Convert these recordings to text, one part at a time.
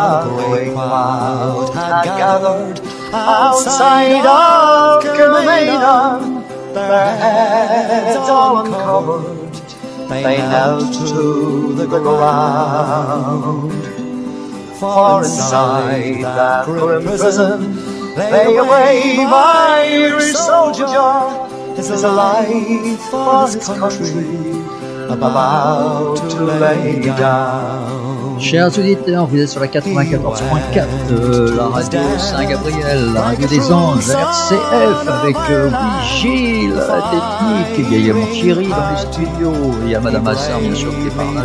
a great crowd had gathered outside of Kilmainham, their heads all uncovered, they knelt to the ground. For inside that grim prison lay a brave Irish soldier, his life for his country about to lay down. Chers auditeurs, vous êtes sur la 94.4 de la radio Saint-Gabriel, la radio des anges, RCF, avec Gilles, la technique. Il y a également Thierry dans les studios. Il y a Madame Assar, bien sûr, qui est par là.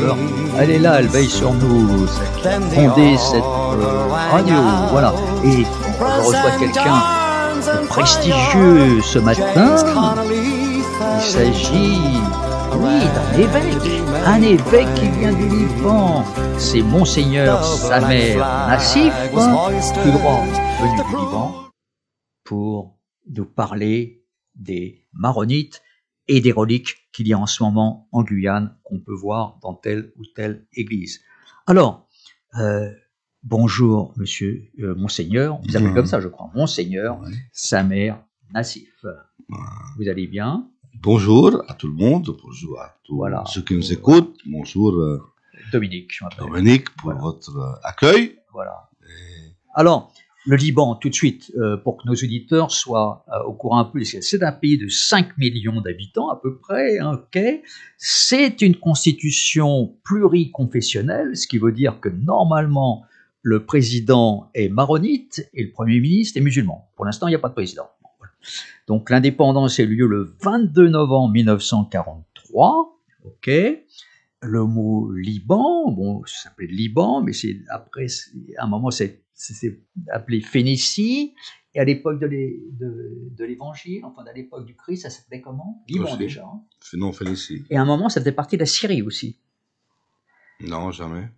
Alors, elle est là, elle veille sur nous, fondée cette radio. Voilà. Et on reçoit quelqu'un de prestigieux ce matin. Il s'agit... oui, un évêque qui vient du Liban, c'est Monseigneur Samer Nassif, tout droit venu du Liban, pour nous parler des maronites et des reliques qu'il y a en ce moment en Guyane, qu'on peut voir dans telle ou telle église. Alors, bonjour monsieur Monseigneur, on vous appelle comme ça je crois, Monseigneur Samer Nassif. Vous allez bien ? Bonjour à tout le monde, bonjour à tous ceux qui nous écoutent, bonjour Dominique, pour votre accueil. Voilà. Alors, le Liban, tout de suite, pour que nos auditeurs soient au courant un peu, c'est un pays de 5 millions d'habitants à peu près, okay. C'est une constitution pluriconfessionnelle, ce qui veut dire que normalement, le président est maronite et le premier ministre est musulman. Pour l'instant, il n'y a pas de président. Donc l'indépendance a eu lieu le 22 novembre 1943, ok. Le mot Liban, bon, ça s'appelait Liban, mais c'est après, à un moment, c'est appelé Phénicie, et à l'époque de l'Évangile, enfin à l'époque du Christ, ça s'appelait comment ? Liban déjà. Hein. Non, Phénicie. Et à un moment, ça faisait partie de la Syrie aussi. Non, jamais.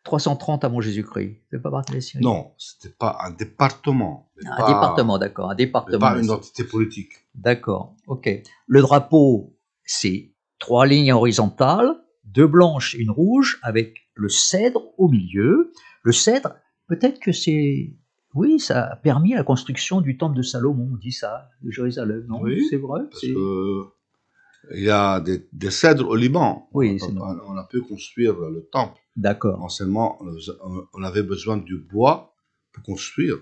330 avant Jésus-Christ. Ça fait pas partie de la Syrie. Non, c'était pas un département. Un département, d'accord, un département. Pas une entité politique. D'accord, ok. Le drapeau, c'est 3 lignes horizontales, 2 blanches et une rouge, avec le cèdre au milieu. Le cèdre, peut-être que c'est... oui, ça a permis la construction du temple de Salomon, on dit ça, de Jérusalem, non ? Oui, c'est vrai. Parce que il y a des cèdres au Liban. Oui, on a pu construire le temple. D'accord. Anciennement, on avait besoin du bois pour construire.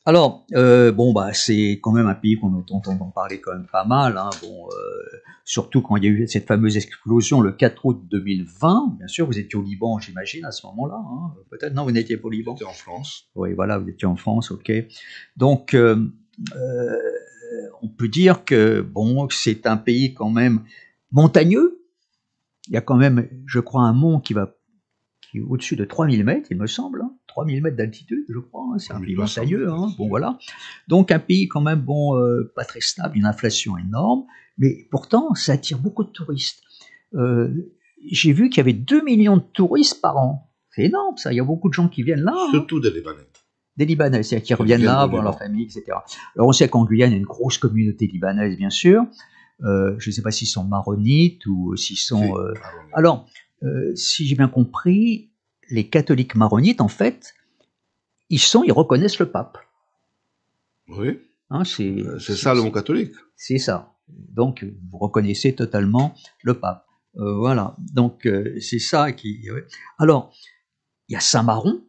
Alors, c'est quand même un pays qu'on entend parler quand même pas mal. Hein. Surtout quand il y a eu cette fameuse explosion le 4 août 2020. Bien sûr, vous étiez au Liban, j'imagine, à ce moment-là. Hein. Peut-être, non, vous n'étiez pas au Liban. J'étais en France. Oui, voilà, vous étiez en France, ok. Donc, on peut dire que c'est un pays quand même montagneux. Il y a quand même, je crois, un mont qui est au-dessus de 3000 mètres, il me semble, hein, 3000 mètres d'altitude, je crois, hein, c'est un pays montagneux, hein, bon voilà. Donc un pays quand même, pas très stable, une inflation énorme, mais pourtant ça attire beaucoup de touristes. J'ai vu qu'il y avait 2 millions de touristes par an, c'est énorme ça, il y a beaucoup de gens qui viennent là. Surtout des Libanais. Des Libanais, c'est-à-dire qui reviennent là, voir leur famille, etc. Alors on sait qu'en Guyane, il y a une grosse communauté libanaise, bien sûr. Je ne sais pas s'ils sont maronites ou s'ils sont... Alors, si j'ai bien compris, les catholiques maronites, en fait, ils reconnaissent le pape. Oui, hein, c'est ça le mot catholique. C'est ça. Donc, vous reconnaissez totalement le pape. Voilà, donc c'est ça qui... Alors, il y a Saint-Maron,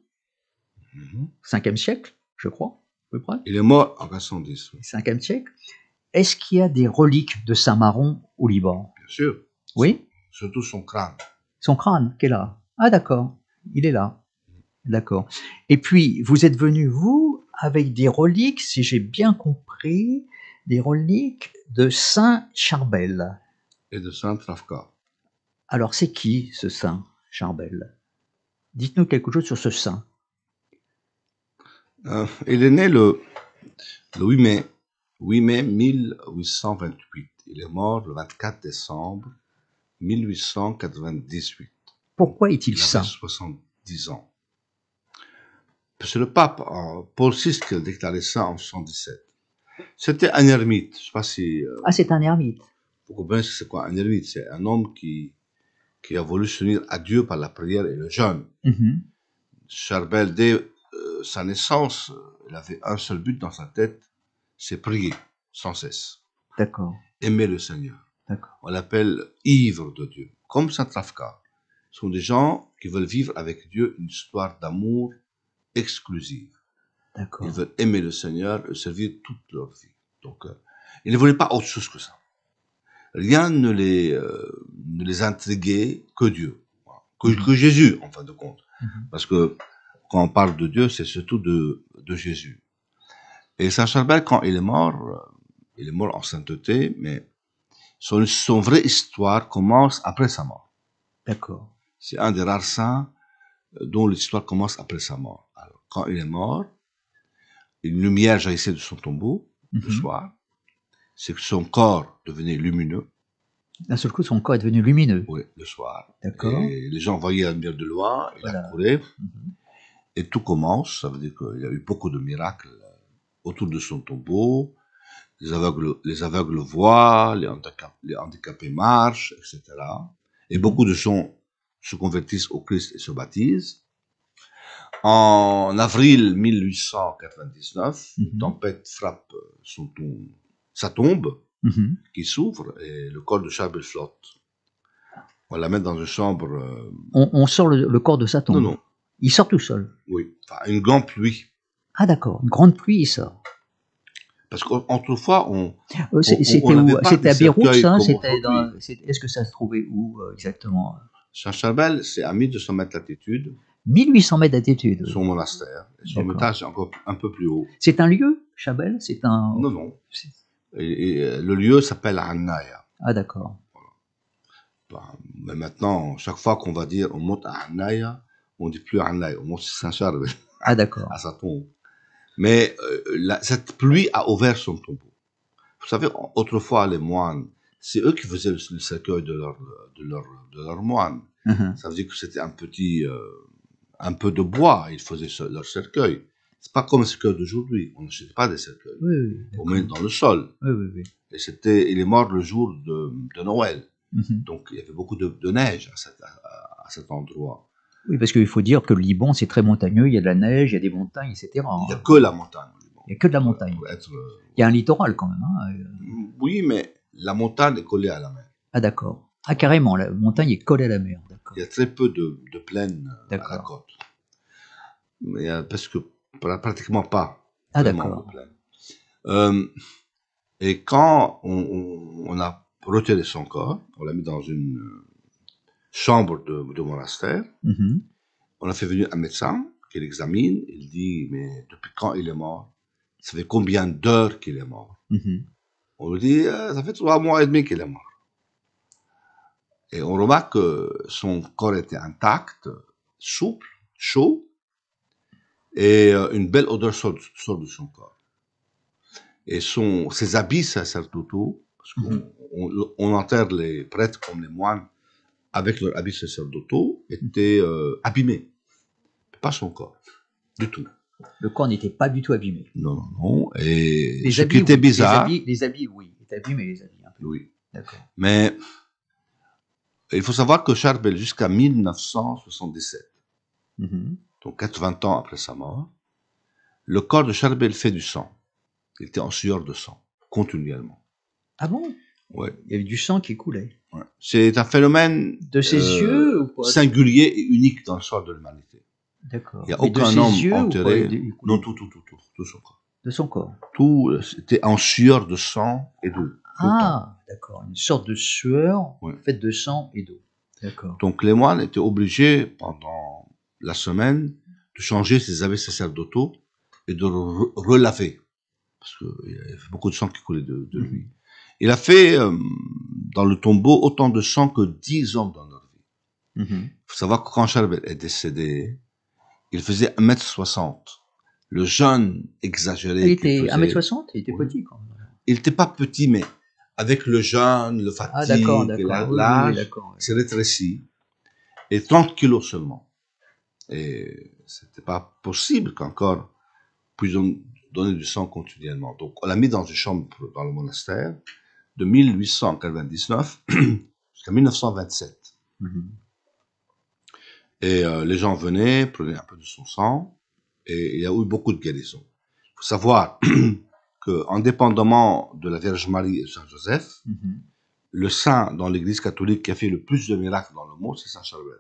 5e siècle, je crois, à peu près. Il est mort en 410. 5e siècle. Est-ce qu'il y a des reliques de Saint-Maron au Liban ? Bien sûr. Oui. Surtout son crâne. Son crâne, qui est là. Ah d'accord, il est là. D'accord. Et puis, vous êtes venu, vous, avec des reliques, si j'ai bien compris, des reliques de Saint Charbel. Et de Saint Rafka. Alors, c'est qui, ce Saint Charbel ? Dites-nous quelque chose sur ce saint. Il est né le 8 mai 1828. Il est mort le 24 décembre 1898. Pourquoi est-il saint ? Il avait 70 ans. Parce que le pape Paul VI qui a déclaré ça en 77. C'était un ermite. Je sais pas si. C'est un ermite. Vous comprenez c'est quoi un ermite ? C'est un homme qui a voulu s'unir à Dieu par la prière et le jeûne. Charbel, dès sa naissance, il avait un seul but dans sa tête, c'est prier sans cesse. D'accord. Aimer le Seigneur. D'accord. On l'appelle ivre de Dieu. Comme Saint Rafka. Ce sont des gens qui veulent vivre avec Dieu une histoire d'amour exclusive. D'accord. Ils veulent aimer le Seigneur et le servir toute leur vie. Donc, ils ne voulaient pas autre chose que ça. Rien ne les intriguait que Dieu. Que Jésus, en fin de compte. Parce que quand on parle de Dieu, c'est surtout de Jésus. Et Saint Charbel, quand il est mort en sainteté, mais son vraie histoire commence après sa mort. D'accord. C'est un des rares saints dont l'histoire commence après sa mort. Alors, quand il est mort, une lumière jaillissait de son tombeau le soir. C'est que son corps devenait lumineux. D'un seul coup, son corps est devenu lumineux. Oui, le soir. D'accord. Et les gens voyaient la lumière de loin, il Voilà. accourait. Et tout commence, ça veut dire qu'il y a eu beaucoup de miracles autour de son tombeau. Les aveugles voient, les handicapés marchent, etc. Et beaucoup de gens se convertissent au Christ et se baptisent. En avril 1899, une tempête frappe sa tombe, qui s'ouvre, et le corps de Charbel flotte. On la met dans une chambre... On sort le corps de sa tombe. Non. Il sort tout seul. Oui, enfin, une grande pluie. Ah d'accord, une grande pluie, il sort. Parce qu'autrefois, c'était où? C'était à Beyrouth, ça? Est-ce que ça se trouvait où exactement? Saint Charbel, c'est à 1200 mètres d'altitude. 1800 mètres d'altitude. Son monastère. Et son étage est encore un peu plus haut. C'est un lieu, Charbel? C'est un... Non. Et le lieu s'appelle Annaya. Ah d'accord. Voilà. Mais maintenant, chaque fois qu'on va dire on monte à Annaya, on ne dit plus Annaya, on monte à Saint Charbel. Ah d'accord. À sa tombe. Mais cette pluie a ouvert son tombeau. Vous savez, autrefois, les moines, c'est eux qui faisaient le cercueil de leurs moines. Ça veut dire que c'était un peu de bois, ils faisaient leur cercueil. C'est pas comme le cercueil d'aujourd'hui. On n'achète pas des cercueils. Oui, on met dans le sol. Oui. Et il est mort le jour de Noël. Donc, il y avait beaucoup de neige à cet endroit. Oui, parce qu'il faut dire que le Liban, c'est très montagneux, il y a de la neige, il y a des montagnes, etc. Il n'y a que la montagne au Liban. Il n'y a que de la montagne. Il y a un littoral quand même. Hein. Oui, mais la montagne est collée à la mer. Ah d'accord. Ah carrément, la montagne est collée à la mer. Il y a très peu de plaines à la côte. Il y a pratiquement pas de plaines. Et quand on a retiré son corps, on l'a mis dans une chambre de monastère, on a fait venir un médecin qui l'examine, il dit, mais depuis quand il est mort? Ça fait combien d'heures qu'il est mort? On lui dit, ça fait 3 mois et demi qu'il est mort. Et on remarque que son corps était intact, souple, chaud, et une belle odeur sort de son corps. Et ses habits sacerdotaux, parce qu'on enterre les prêtres comme les moines avec leurs habits sacerdotaux, étaient abîmés. Pas son corps, du tout. Le corps n'était pas du tout abîmé. Non. Et ce qui était bizarre... Les habits, oui. Ils étaient abîmés, les habits. Un peu. Oui. D'accord. Mais il faut savoir que Charbel, jusqu'à 1977, donc 80 ans après sa mort, le corps de Charbel fait du sang. Il était en sueur de sang, continuellement. Ah bon? Ouais. Il y avait du sang qui coulait. Ouais. C'est un phénomène de ses yeux ou quoi? Singulier et unique dans l'histoire de l'humanité. D'accord. Il n'y a aucun homme enterré. Non, tout son corps. De son corps. Tout, c'était en sueur de sang et d'eau. Ah, d'accord. Une sorte de sueur faite de sang et d'eau. D'accord. Donc les moines étaient obligés, pendant la semaine, de changer ses habits sacerdotaux et de relaver. Parce qu'il y avait beaucoup de sang qui coulait de lui. Il a fait dans le tombeau autant de sang que 10 hommes dans leur vie. Il faut savoir que quand Charbel est décédé, il faisait 1m60. Le jeune exagéré. Il était 1m60? Il était petit quand même. Il n'était pas petit, mais avec le jeûne, le fatigue, l'âge, il s'est rétréci. Et 30 kilos seulement. Et c'était pas possible qu'encore puissions donner du sang continuellement. Donc on l'a mis dans une chambre dans le monastère de 1899 jusqu'à 1927. Et les gens venaient, prenaient un peu de son sang, et il y a eu beaucoup de guérisons. Il faut savoir que, indépendamment de la Vierge Marie et de Saint Joseph, le saint dans l'Église catholique qui a fait le plus de miracles dans le monde, c'est Saint Charbel.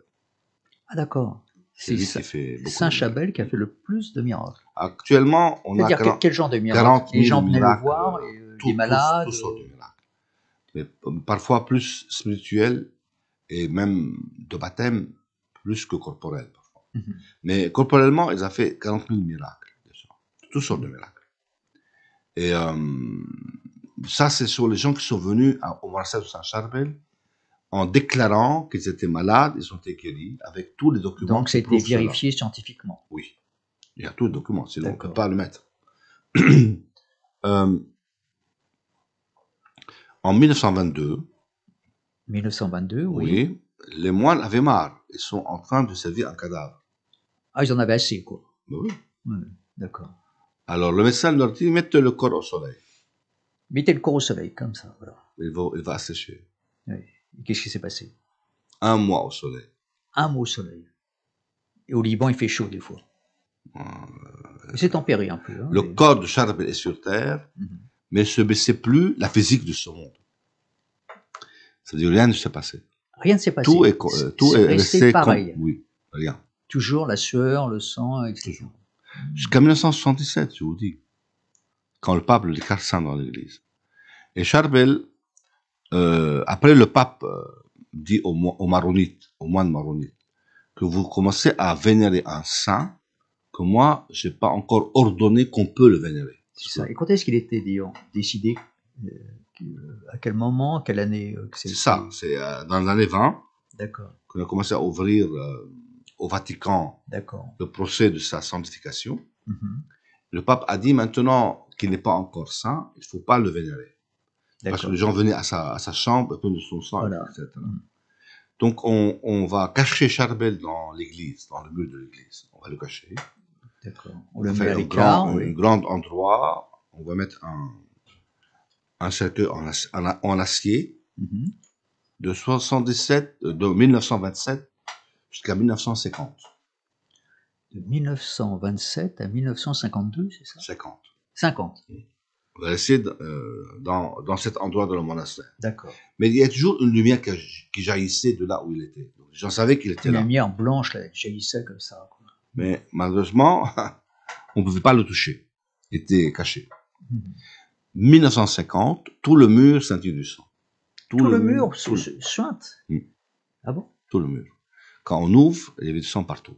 Ah d'accord. C'est lui qui fait beaucoup Saint Charbel qui a fait le plus de miracles. Actuellement, on a quel genre de miracles? Les gens venaient le voir, les malades. Toutes sortes de miracles. Mais parfois plus spirituels et même de baptême, plus que corporels. Mais corporellement, ils ont fait 40 000 miracles. Déjà. Toutes sortes de miracles. Et ça, c'est sur les gens qui sont venus au monastère de Saint Charbel en déclarant qu'ils étaient malades, ils ont été guéris, avec tous les documents. Donc, c'était vérifié scientifiquement. Oui. Il y a tous les documents, sinon on ne peut pas le mettre. En 1922, oui, les moines avaient marre. Ils sont en train de servir un cadavre. Ah, ils en avaient assez, quoi. Oui. D'accord. Alors, le médecin leur dit, mettez le corps au soleil. Mettez le corps au soleil, comme ça, voilà. Il va assécher. Oui. Qu'est-ce qui s'est passé? 1 mois au soleil. 1 mois au soleil. Et au Liban, il fait chaud, des fois. Il s'est tempéré un peu. Hein, le corps de Charbel est sur terre, mais ce n'est plus la physique de ce monde. C'est-à-dire, rien ne s'est passé. Rien ne s'est passé. Tout est resté pareil. Oui, rien. Toujours la sueur, le sang, etc. Jusqu'à 1977, je vous dis, quand le pape le déclare saint dans l'église. Et Charbel, après le pape dit aux maronites, aux moines maronites, que vous commencez à vénérer un saint, que moi, je n'ai pas encore ordonné qu'on peut le vénérer. C'est ça. Et quand est-ce qu'il était décidé à quel moment, quelle année c'est ça, c'est dans les années 20 qu'on a commencé à ouvrir au Vatican le procès de sa sanctification. Le pape a dit maintenant qu'il n'est pas encore saint, il ne faut pas le vénérer. Parce que les gens venaient à sa chambre, prenaient de son sang, etc. Donc on va cacher Charbel dans l'église, dans le mur de l'église. On va le cacher. On le met à l'écart. Un grand endroit, on va mettre un cercueil en acier de 1927 jusqu'à 1950. De 1927 à 1952, c'est ça? 50. On va rester dans cet endroit de le monastère. D'accord. Mais il y a toujours une lumière qui jaillissait de là où il était. Donc, les gens savaient qu'il était là. Une lumière blanche là, jaillissait comme ça. Quoi. Mais malheureusement, on ne pouvait pas le toucher. Il était caché. 1950, tout le mur scintille du sang. Tout le mur suinte. Ah bon? Tout le mur. Quand on ouvre, il y avait du sang partout.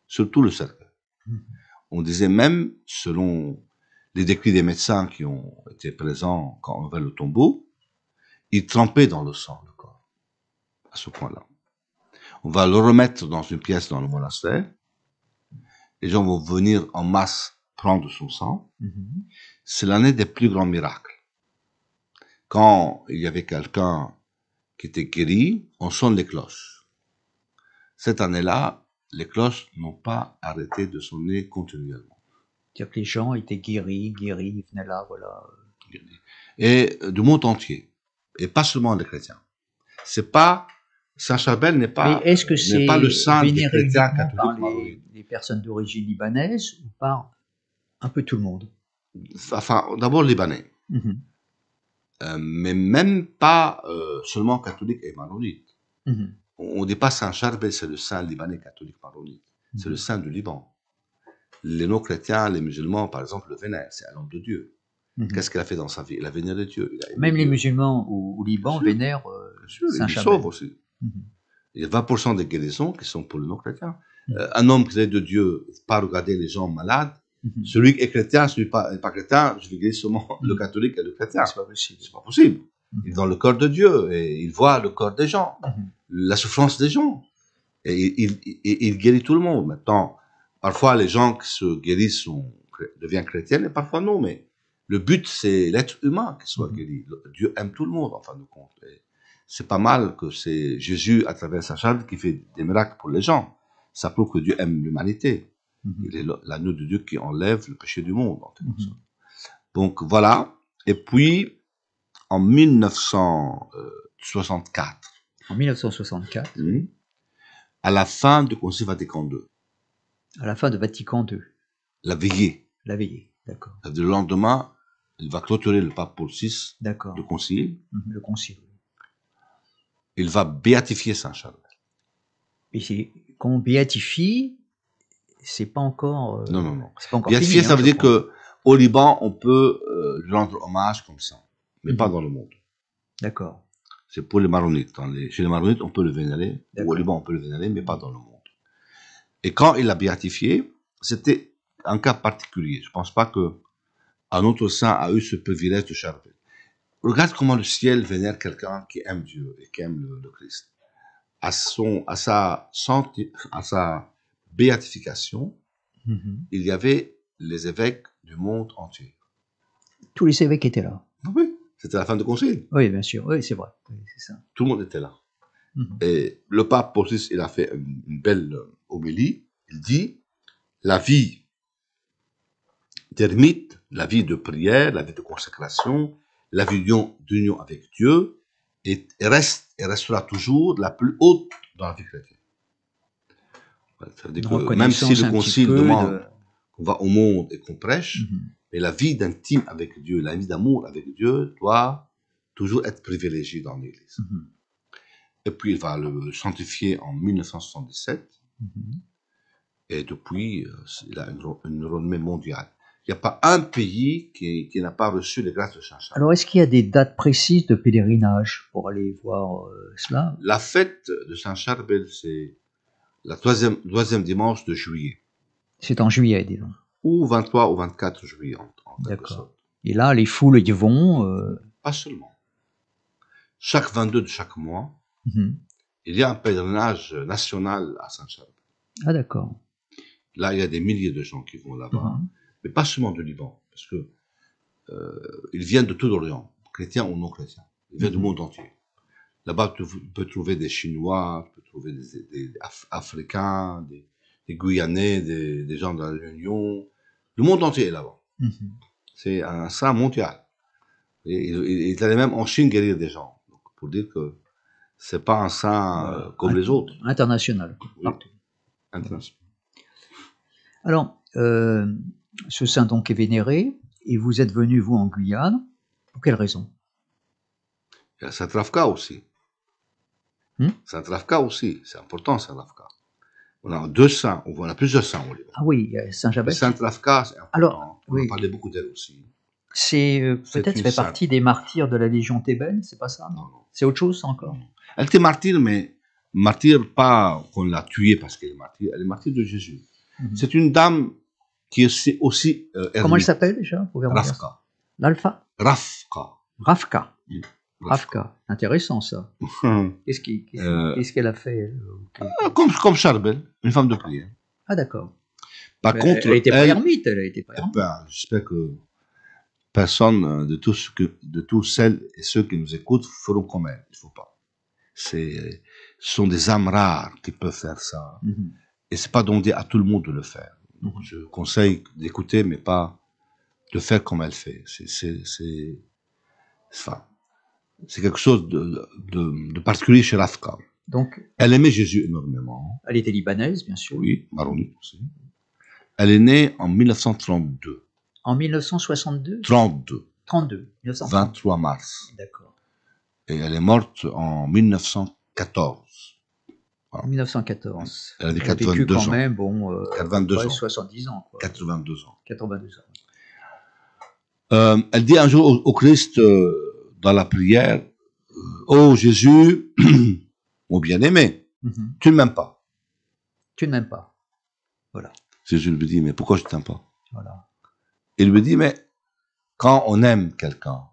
Surtout le cercueil. On disait même, selon les décrits des médecins qui ont été présents quand on ouvrait le tombeau, ils trempaient dans le sang, le corps. À ce point-là. On va le remettre dans une pièce dans le monastère. Les gens vont venir en masse prendre son sang. C'est l'année des plus grands miracles. Quand il y avait quelqu'un qui était guéri, on sonne les cloches. Cette année-là, les cloches n'ont pas arrêté de sonner continuellement. C'est-à-dire que les gens étaient guéris, ils venaient là, voilà. Et du monde entier. Et pas seulement les chrétiens. C'est pas, Saint Charbel n'est pas, mais est-ce que c'est pas le saint des chrétiens catholiques par les personnes d'origine libanaise ou par un peu tout le monde? Enfin, d'abord libanais. Mais même pas seulement catholiques et maronites. On ne dit pas Saint Charbel, c'est le saint libanais catholique maronite. C'est le saint du Liban. Les non-chrétiens, les musulmans, par exemple, le vénèrent. C'est un homme de Dieu. Qu'est-ce qu'il a fait dans sa vie? Il a vénéré Dieu. Même les musulmans au Liban vénèrent Saint Charbel. Ils sauvent aussi. Il y a 20% des guérisons qui sont pour les non-chrétiens. Un homme qui est de Dieu, pas regarder les gens malades. Celui qui est chrétien, celui qui n'est pas chrétien, je vais guérir seulement le catholique et le chrétien. C'est pas possible. C'est pas possible. Il est dans le corps de Dieu et il voit le corps des gens, la souffrance des gens. Et il guérit tout le monde. Maintenant, parfois les gens qui se guérissent deviennent chrétiens et parfois non, mais le but c'est l'être humain qui soit guéri. Dieu aime tout le monde en fin de compte. C'est pas mal que c'est Jésus à travers sa chair qui fait des miracles pour les gens. Ça prouve que Dieu aime l'humanité. Il est l'agneau de Dieu qui enlève le péché du monde. Donc voilà. Et puis en 1964. En 1964. à la fin du Concile Vatican II. À la fin de Vatican II. La veillée. La veillée, d'accord. Le lendemain, il va clôturer le pape Paul VI, d'accord. le concile. Le concile. Il va béatifier Saint Charles. Et quand on béatifie, c'est pas encore. Non. C'est pas encore béatifier, fini, ça veut dire qu'au Liban, on peut lui rendre hommage comme ça, mais pas dans le monde. D'accord. C'est pour les maronites. Chez les maronites, on peut le vénérer, ou au Liban, on peut le vénérer, mais pas dans le monde. Et quand il l'a béatifié, c'était un cas particulier. Je ne pense pas qu'un autre saint a eu ce privilège de Charbel. Regarde comment le ciel vénère quelqu'un qui aime Dieu et qui aime le Christ. À sa béatification, il y avait les évêques du monde entier. Tous les évêques étaient là. Oui, c'était la fin du concile. Oui, bien sûr, oui, c'est vrai. Oui, c'est ça. Tout le monde était là. Et le pape Paul VI, il a fait une belle homélie. Il dit, la vie d'ermite, la vie de prière, la vie de consécration, la vie d'union avec Dieu, et restera toujours la plus haute dans la vie chrétienne. Ça veut dire que même si le concile demande qu'on va au monde et qu'on prêche, mais la vie d'intime avec Dieu, la vie d'amour avec Dieu doit toujours être privilégiée dans l'Église. Et puis il va le sanctifier en 1977, et depuis, il a une renommée mondiale. Il n'y a pas un pays qui n'a pas reçu les grâces de Saint Charles. Alors, est-ce qu'il y a des dates précises de pèlerinage pour aller voir cela? La fête de Saint Charbel, c'est la troisième dimanche de juillet. C'est en juillet, disons. Ou 23 ou 24 juillet. D'accord. Et là, les foules y vont. Pas seulement. Chaque 22 de chaque mois, il y a un pèlerinage national à Saint Charbel. Ah, d'accord. Là, il y a des milliers de gens qui vont là-bas. Mais pas seulement du Liban, parce que ils viennent de tout l'Orient, chrétiens ou non chrétiens. Ils viennent du monde entier. Là-bas, tu peux trouver des Chinois, tu peux trouver des Africains, des Guyanais, des gens de la Réunion. Le monde entier est là-bas. C'est un saint mondial. Et il est allé même en Chine guérir des gens. Donc, pour dire que c'est pas un saint comme les autres. International. Oui. International. Alors, ce saint donc est vénéré, et vous êtes venu, vous, en Guyane. Pour quelle raison? Il y a Saint-Rafka aussi. Saint-Rafka aussi, c'est important, Saint-Rafka. On a deux saints, on a plusieurs saints au Liban. Ah oui, Saint-Jabès. Saint-Rafka, c'est important. Alors, on a parlé beaucoup d'elle aussi. C'est peut-être fait partie des martyrs de la Légion thébaine, c'est pas ça, non? C'est autre chose encore? Non. Elle était martyre, mais martyre pas qu'on l'a tuée parce qu'elle est martyre, elle est martyre de Jésus. C'est une dame qui est aussi comment elle s'appelle déjà? Rafka. L'Alpha? Rafka. Rafka. Rafka. Intéressant ça. Qu'est-ce qu'elle a fait? Comme Charbel, une femme de prière. Ah d'accord. Par contre, elle était pas ermite, elle a été pas ermite. J'espère que personne de tous celles et ceux qui nous écoutent feront comme elle. Il ne faut pas. Ce sont des âmes rares qui peuvent faire ça. Et c'est pas donné à tout le monde de le faire. Donc je conseille d'écouter, mais pas de faire comme elle fait. C'est quelque chose de particulier chez Rafka. Donc, elle aimait Jésus énormément. Elle était libanaise, bien sûr. Oui, maronite aussi. Elle est née en 1932. En 1962 32. 32. 23 mars. D'accord. Et elle est morte en 1914. En 1914. Elle a 82 quand ans. même, bon, 82 ans. 70 ans. Quoi. 82 ans. 82 ans. Elle dit un jour au Christ, dans la prière, oh Jésus, mon bien-aimé, tu ne m'aimes pas. Tu ne m'aimes pas. Voilà. Jésus lui dit, mais pourquoi je ne t'aime pas? Voilà. Il lui dit, mais quand on aime quelqu'un,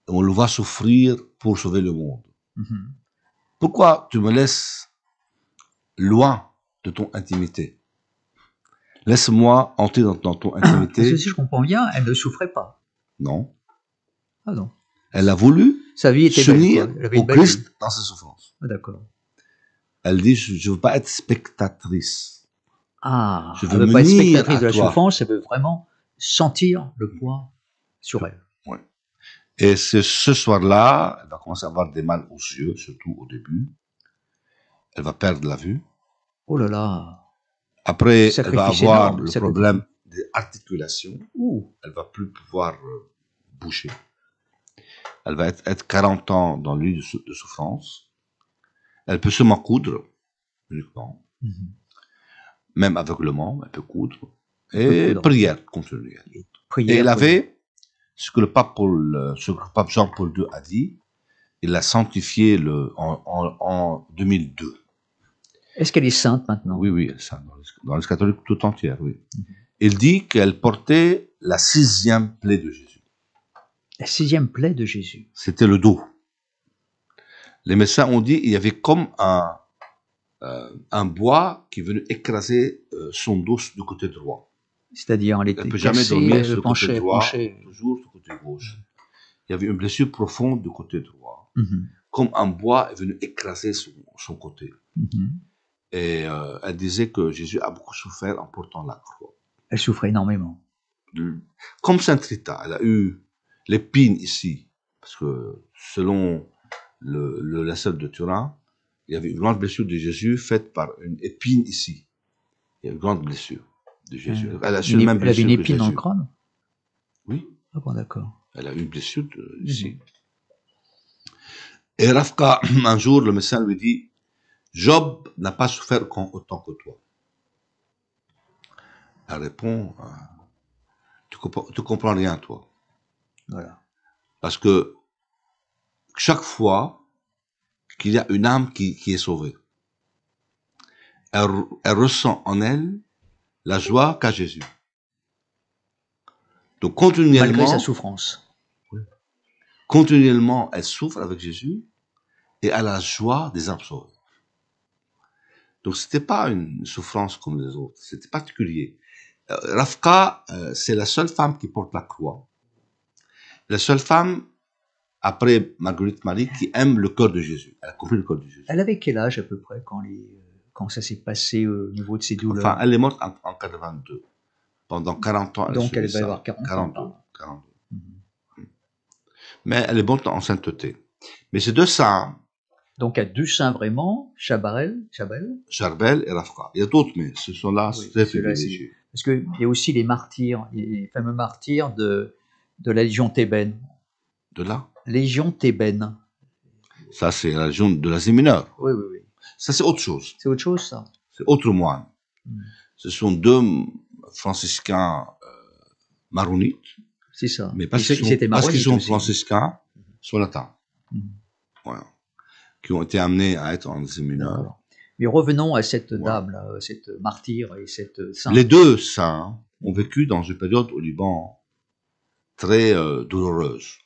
on le voit souffrir pour sauver le monde. Pourquoi tu me laisses loin de ton intimité? Laisse-moi entrer dans ton intimité. Si je comprends bien, elle ne souffrait pas. Non. Ah non. Elle a voulu s'unir au Christ dans ses souffrances. Ah, d'accord. Elle dit, je ne veux pas être spectatrice. Ah, je veux elle ne veut pas être spectatrice de la souffrance, elle veut vraiment sentir le poids sur elle. Oui. Et ce soir-là, elle va commencer à avoir des mal aux yeux, surtout au début. Elle va perdre la vue. Oh là là. Après, elle Sacrifice va avoir énorme, le sacrifice. problème des articulations. Ouh. Elle va plus pouvoir bouger. Elle va être 40 ans dans le lit de souffrance. Elle peut seulement coudre, uniquement. Même aveuglement, elle peut coudre. Et prière continue. Et elle avait ce que le pape Jean-Paul II a dit. Il l'a sanctifié en 2002. Est-ce qu'elle est sainte maintenant? Oui, oui, elle est sainte dans les catholiques tout entière, oui. Il dit qu'elle portait la 6e plaie de Jésus. La 6e plaie de Jésus. C'était le dos. Les médecins ont dit qu'il y avait comme un bois qui venait écraser son dos du côté droit. C'est-à-dire, elle était Elle ne peut jamais dormir sur le côté droit, penchée. toujours sur le côté gauche. Il y avait une blessure profonde du côté droit. Comme un bois est venu écraser son côté. Et elle disait que Jésus a beaucoup souffert en portant la croix. Elle souffrait énormément. Comme Sainte Rita, elle a eu l'épine ici. Parce que selon la sœur de Turin, il y avait une grande blessure de Jésus faite par une épine ici. Il y a une grande blessure de Jésus. Elle a Elle avait une épine dans le crâne? Oui. Ah bon, d'accord. Elle a eu une blessure ici. Et Rafka, un jour, le médecin lui dit, Job n'a pas souffert autant que toi. Elle répond, tu comprends rien, toi. Voilà. Parce que chaque fois qu'il y a une âme qui est sauvée, elle ressent en elle la joie qu'a Jésus. Donc continuellement, malgré sa souffrance. Continuellement, elle souffre avec Jésus et elle a la joie des âmes sauvées. Donc c'était pas une souffrance comme les autres, c'était particulier. Rafka, c'est la seule femme qui porte la croix. La seule femme, après Marguerite Marie, qui aime le cœur de Jésus. Elle a compris le cœur de Jésus. Elle avait quel âge à peu près quand ça s'est passé au niveau de ses douleurs? Enfin, elle est morte en 82. Pendant 40 ans, donc elle va avoir 42. Mais elle est morte en sainteté. Mais ces deux saints... Donc il y a deux saints vraiment, Charbel et Rafka. Il y a d'autres, mais ce sont là très privilégiés. Parce qu'il y a aussi les martyrs, les fameux martyrs de la Légion thébaine. De là? Légion thébaine. Ça, c'est la Légion de l'Asie mineure. Oui, oui, oui. Ça, c'est autre chose. C'est autre chose, ça. C'est autre moine. Ce sont deux franciscains maronites. C'est ça. Mais parce qu'ils sont franciscains, sont latins. Voilà. Qui ont été amenés à être en Asie mineure. Mais revenons à cette dame-là, cette martyre et cette sainte. Les deux saints ont vécu dans une période au Liban très douloureuse.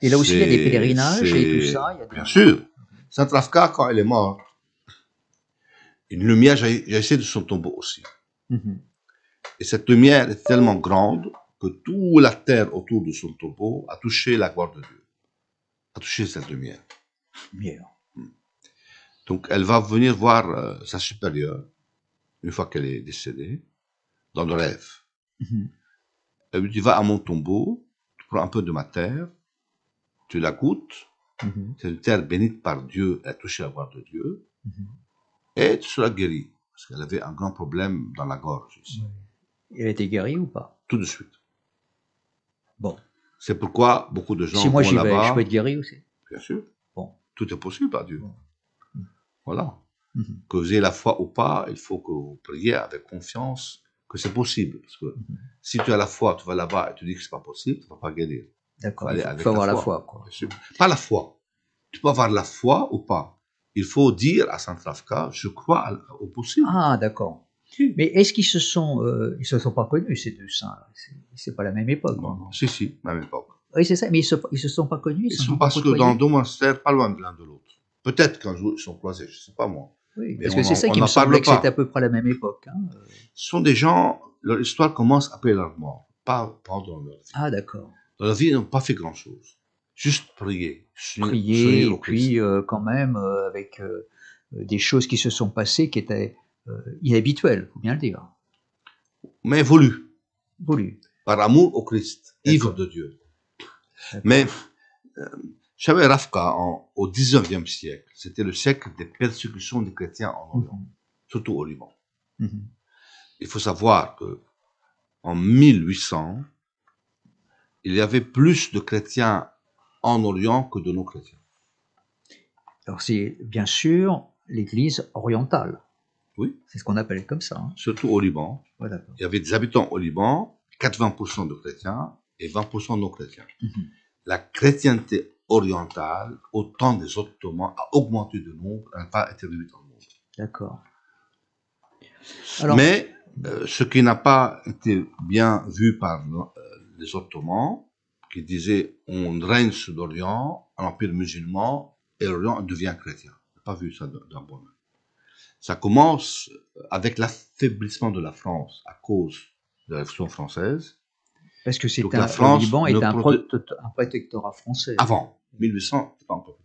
Et là aussi, il y a des pèlerinages et tout ça. Bien sûr. Sainte Rafka, quand elle est morte, une lumière jaillissait de son tombeau aussi. Et cette lumière est tellement grande que toute la terre autour de son tombeau a touché la gloire de Dieu. A touché cette lumière. Donc, elle va venir voir sa supérieure, une fois qu'elle est décédée, dans le rêve. Elle lui dit, va à mon tombeau, tu prends un peu de ma terre, tu la goûtes, c'est une terre bénite par Dieu, elle a touché la gloire de Dieu, et tu seras guéri. Parce qu'elle avait un grand problème dans la gorge ici. Elle a été guérie ou pas? Tout de suite. Bon. C'est pourquoi beaucoup de gens si moi vont j'y vais, là-bas. Je peux être guéri aussi? Bien sûr. Bon. Tout est possible par Dieu. Voilà. Que vous ayez la foi ou pas, il faut que vous priez avec confiance que c'est possible. Parce que si tu as la foi, tu vas là-bas et tu dis que c'est pas possible, tu ne vas pas guérir. D'accord. Il faut avoir la foi. Quoi. Bien sûr. Pas la foi. Tu peux avoir la foi ou pas. Il faut dire à Sainte Rafka, je crois au possible. Ah, d'accord. Mais est-ce qu'ils se sont pas connus, ces deux saints? C'est pas la même époque. Non. Si, la même époque. Oui, c'est ça, mais ils se sont pas connus. Ils sont parce que dans deux monastères, pas loin de l'un de l'autre. Peut-être qu'un jour ils sont croisés, je ne sais pas moi. Oui, parce que c'est ça qui me semblait que c'était à peu près la même époque. Ce sont des gens, leur histoire commence après leur mort, pas pendant leur vie. Ah, d'accord. Dans leur vie, ils n'ont pas fait grand-chose. Juste prier. Prier, et puis quand même avec des choses qui se sont passées qui étaient inhabituelles, il faut bien le dire. Mais voulu. Par amour au Christ, ivre de Dieu. Mais j'avais Rafka au 19e siècle. C'était le siècle des persécutions des chrétiens en Orient. surtout au Liban. Il faut savoir que en 1800, il y avait plus de chrétiens en Orient que de non-chrétiens. Alors c'est bien sûr l'Église orientale. Oui. C'est ce qu'on appelle comme ça. Hein. Surtout au Liban. Ouais, il y avait des habitants au Liban, 80% de chrétiens et 20% non chrétiens. La chrétienté orientale, au temps des Ottomans, a augmenté de nombre, elle n'a pas été réduite en nombre. D'accord. Mais ce qui n'a pas été bien vu par les Ottomans, qui disaient on règne sur l'Orient, un empire musulman, et l'Orient devient chrétien. On n'a pas vu ça d'un bon œil. Ça commence avec l'affaiblissement de la France à cause de la Révolution française. Parce que le Liban est un protectorat français. Avant 1800, c'est pas encore.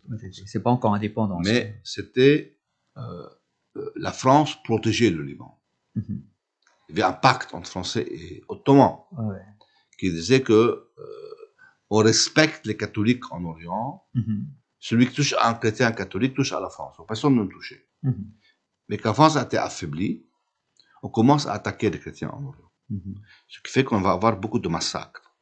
C'est pas encore indépendant. Mais c'était la France protégeait le Liban. Il y avait un pacte entre Français et Ottomans qui disait que on respecte les catholiques en Orient. Celui qui touche à un chrétien catholique touche à la France. Personne ne touchait. Mais quand la France a été affaiblie, on commence à attaquer les chrétiens en Orient. Ce qui fait qu'on va avoir beaucoup de massacres.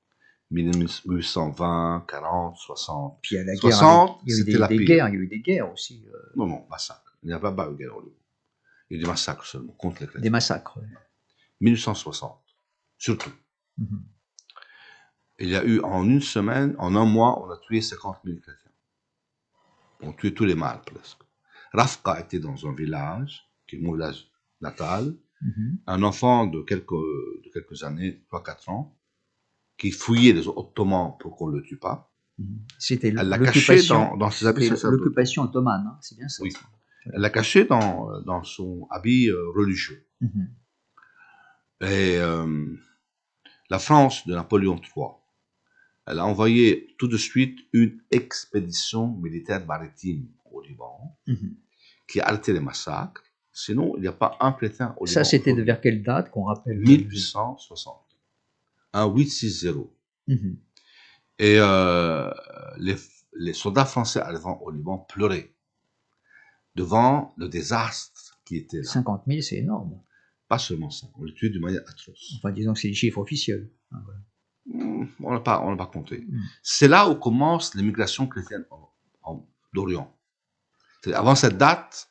1820, 40, 60. Puis à la guerre, 60, il y a eu des guerres aussi. Non, massacres. Il n'y a pas eu de guerre au Liban. Il y a eu des massacres seulement contre les chrétiens. Des massacres. 1860, surtout. Il y a eu en une semaine, en un mois, on a tué 50 000 chrétiens. On a tué tous les mâles presque. Rafqa était dans un village, qui est mon village natal, un enfant de quelques années, 3-4 ans, qui fouillait les Ottomans pour qu'on ne le tue pas. C'était elle l'a caché dans ses habits. L'occupation ottomane, hein, c'est bien ça. Oui. Elle l'a caché dans son habit religieux. Et la France de Napoléon III, elle a envoyé tout de suite une expédition militaire maritime au Liban, qui a arrêté les massacres. Sinon, il n'y a pas un chrétien au Liban. Ça, c'était vers quelle date qu'on rappelle? 1860. Un 860. Et les soldats français arrivant au Liban pleuraient devant le désastre qui était là. 50 000, c'est énorme. Pas seulement ça, on les tuait de manière atroce. Enfin, disons que c'est les chiffres officiels. On n'a pas compté. C'est là où commence l'immigration chrétienne d'Orient. Avant cette date,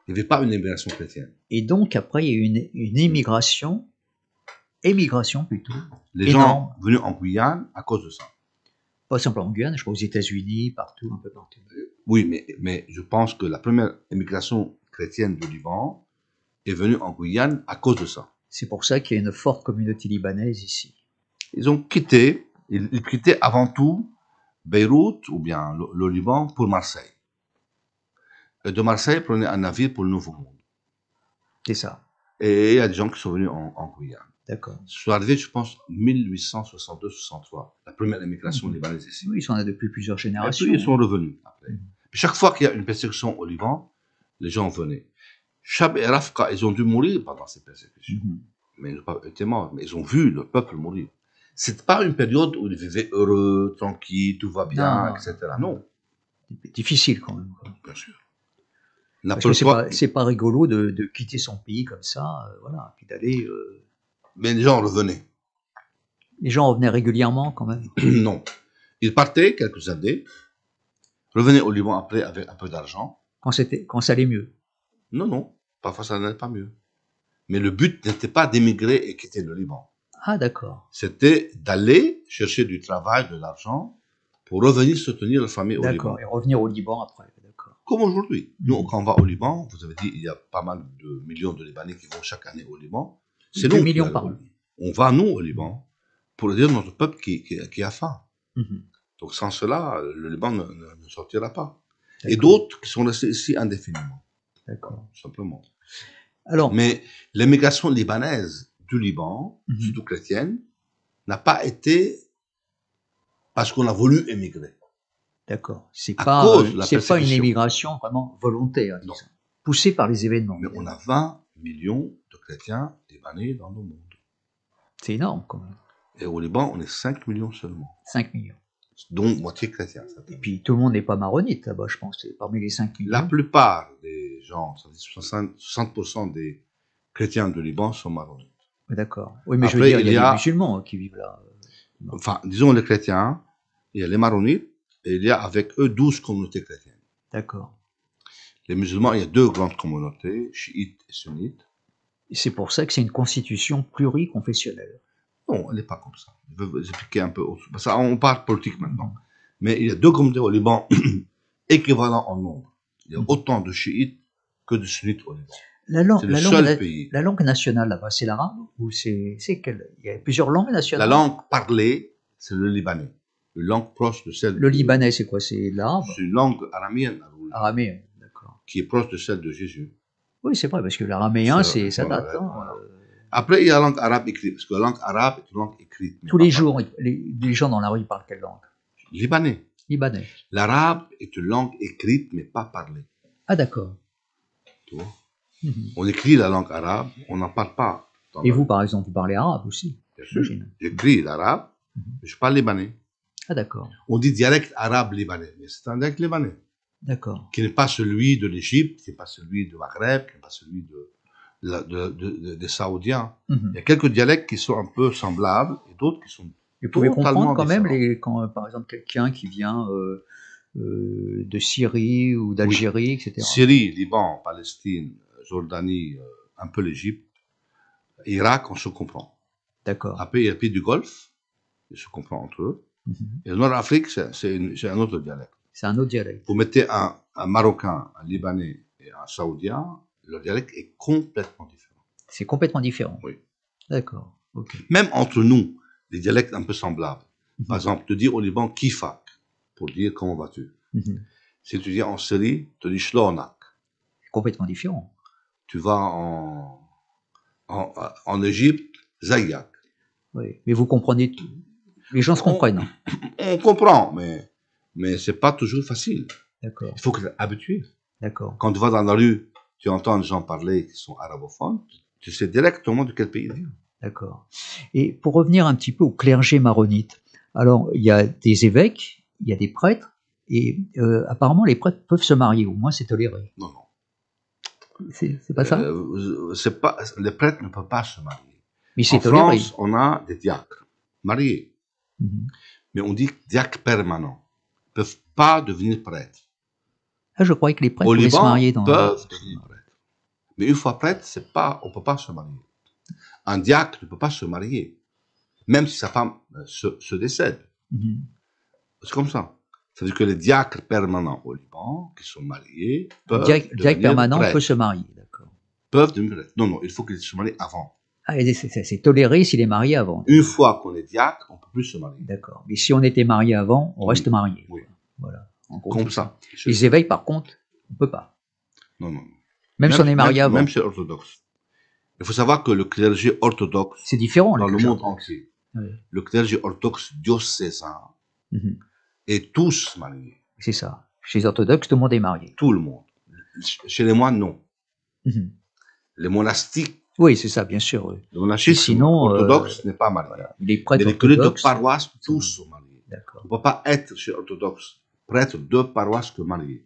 il n'y avait pas une immigration chrétienne. Et donc, après, il y a eu une émigration plutôt. Les gens venus en Guyane à cause de ça. Pas simplement en Guyane, je crois aux États-Unis, partout, un peu partout. Oui, mais je pense que la première immigration chrétienne du Liban est venue en Guyane à cause de ça. C'est pour ça qu'il y a une forte communauté libanaise ici. Ils ont quitté, ils quittaient avant tout Beyrouth ou bien le Liban pour Marseille. Et de Marseille, ils prenaient un navire pour le Nouveau Monde. C'est ça. Et il y a des gens qui sont venus en Guyane. D'accord. Ils sont arrivés, je pense, 1862-63, la première immigration libanaise ici. Oui, ils sont là depuis plusieurs générations. Et puis, ils sont revenus après. Chaque fois qu'il y a une persécution au Liban, les gens venaient. Chab et Rafqa, ils ont dû mourir pendant ces persécutions. Mais ils n'ont pas été morts, mais ils ont vu le peuple mourir. C'est pas une période où ils vivaient heureux, tranquilles, tout va bien, etc. Non. Difficile quand même. Bien sûr. Parce que c'est pas rigolo de quitter son pays comme ça, voilà, puis d'aller. Mais les gens revenaient. Les gens revenaient régulièrement quand même. Non. Ils partaient quelques années, revenaient au Liban après avec un peu d'argent. Quand ça allait mieux. Non. Parfois ça n'allait pas mieux. Mais le but n'était pas d'émigrer et quitter le Liban. Ah, d'accord. C'était d'aller chercher du travail, de l'argent, pour revenir soutenir la famille au Liban. D'accord, et revenir au Liban après. D'accord. Comme aujourd'hui. Nous, quand on va au Liban, vous avez dit, il y a pas mal de millions de Libanais qui vont chaque année au Liban. C'est nous millions par an. On va, nous, au Liban, pour dire à notre peuple qui a faim. Donc, sans cela, le Liban ne sortira pas. Et d'autres qui sont restés ici indéfiniment. D'accord. Simplement. Alors, mais l'immigration libanaise du Liban, surtout chrétienne, n'a pas été parce qu'on a voulu émigrer. D'accord. C'est pas une émigration vraiment volontaire, disons. Poussée par les événements. Mais on a 20 millions de chrétiens libanais dans le monde. C'est énorme, quand même. Et au Liban, on est 5 millions seulement. 5 millions. dont moitié chrétien. Et puis tout le monde n'est pas maronite là-bas, je pense. Parmi les 5 millions. La plupart des gens, 60% des chrétiens de Liban sont maronites. D'accord. Oui, mais après, je veux dire, il y a des musulmans qui vivent là. Enfin, disons les chrétiens, il y a les maronites, et il y a avec eux 12 communautés chrétiennes. D'accord. Les musulmans, il y a 2 grandes communautés, chiites et sunnites. Et c'est pour ça que c'est une constitution pluriconfessionnelle. Non, elle n'est pas comme ça. Je vais vous expliquer un peu autre. Parce qu'on parle politique maintenant. Mais il y a 2 communautés au Liban équivalents en nombre. Il y a autant de chiites que de sunnites au Liban. C'est le seul pays. La langue nationale là-bas, c'est l'arabe ou c'est quelle? Il y a plusieurs langues nationales. La langue parlée, c'est le libanais. Une langue proche de celle. Le libanais, c'est quoi? C'est l'arabe? C'est une langue araméenne. Araméenne, d'accord. Qui est proche de celle de Jésus. Oui, c'est vrai, parce que l'araméen, ça date. Ouais, voilà. Après, il y a la langue arabe écrite, parce que la langue arabe est une langue écrite. Tous les jours, les gens dans la rue parlent quelle langue? Libanais. Libanais. L'arabe est une langue écrite, mais pas parlée. Ah, d'accord. Tu vois? On écrit la langue arabe, on n'en parle pas. Et vous, par exemple, vous parlez arabe aussi? Bien sûr. J'écris l'arabe, mais je parle libanais. Ah, d'accord. On dit dialecte arabe libanais, mais c'est un dialecte libanais. D'accord. Qui n'est pas celui de l'Égypte, qui n'est pas celui du Maghreb, qui n'est pas celui des Saoudiens. Il y a quelques dialectes qui sont un peu semblables et d'autres qui sont. Vous pouvez comprendre quand même quand, par exemple, quelqu'un qui vient de Syrie ou d'Algérie, etc. Syrie, Liban, Palestine, Jordanie, un peu l'Égypte, Irak, on se comprend. D'accord. Après, il y a les pays du Golfe, ils se comprennent entre eux. Et le Nord-Afrique, c'est un autre dialecte. C'est un autre dialecte. Vous mettez un Marocain, un Libanais et un Saoudien, le dialecte est complètement différent. C'est complètement différent. Oui. D'accord. Okay. Même entre nous, des dialectes un peu semblables. Par exemple, te dire au Liban kifak, pour dire comment vas-tu. Si tu dis en Syrie, tu dis shlonak. C'est complètement différent. Tu vas en Égypte, zayak. Oui, mais vous comprenez tout. Les gens se comprennent. On comprend, mais c'est pas toujours facile. D'accord. Il faut que tu sois habitué. D'accord. Quand tu vas dans la rue, tu entends des gens parler qui sont arabophones, tu sais directement de quel pays ils viennent. D'accord. Et pour revenir un petit peu au clergé maronite, alors il y a des évêques, il y a des prêtres, et apparemment les prêtres peuvent se marier, au moins c'est toléré. Non, non. C'est pas ça? Les prêtres ne peuvent pas se marier. Mais c'est toléré. En France, on a des diacres mariés. Mais on dit diacres permanents. Ils ne peuvent pas devenir prêtres. Ah, je croyais que les prêtres pouvaient se marier dans. Peuvent devenir prêtres. Mais une fois prêtre, on ne peut pas se marier. Un diacre ne peut pas se marier, même si sa femme se décède. C'est comme ça. Ça veut dire que les diacres permanents au Liban, qui sont mariés, peuvent devenir diacre permanent peut se marier, d'accord. Peuvent devenir prêtres. Non, il faut qu'ils se marient avant. Ah, c'est toléré s'il est marié avant. Une fois qu'on est diacre, on ne peut plus se marier. D'accord. Mais si on était marié avant, on reste marié. Oui. Voilà. Comme ça. Les évêques, par contre, on ne peut pas. Non, non. Même si on est marié avant. Même chez l'orthodoxe. Il faut savoir que le clergé orthodoxe, c'est différent dans le monde entier, le clergé orthodoxe diocésain est tous mariés. C'est ça. Chez les orthodoxes, tout le monde est marié. Tout le monde. Chez les moines, non. Les monastiques. Oui, c'est ça, bien sûr. Oui. Le monachisme orthodoxe n'est pas marié. Voilà. Les prêtres les curés de paroisse, tous sont mariés. D'accord. On ne peut pas être chez l'orthodoxe prêtre de paroisse que marié.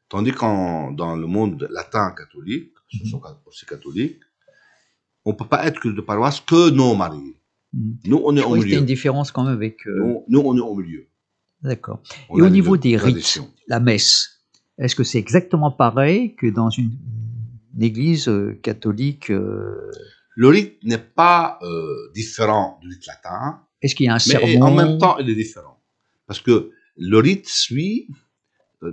Tandis que dans le monde latin catholique, ce sont aussi catholiques, on ne peut pas être curé de paroisse que non mariés. Nous, on est au milieu. Il y a une différence quand même avec. Nous, on est au milieu. D'accord. Et au niveau des rites, la messe, est-ce que c'est exactement pareil que dans une église catholique Le rite n'est pas différent du rite latin. Est-ce qu'il y a un sermon? Mais en même temps, il est différent. Parce que le rite suit,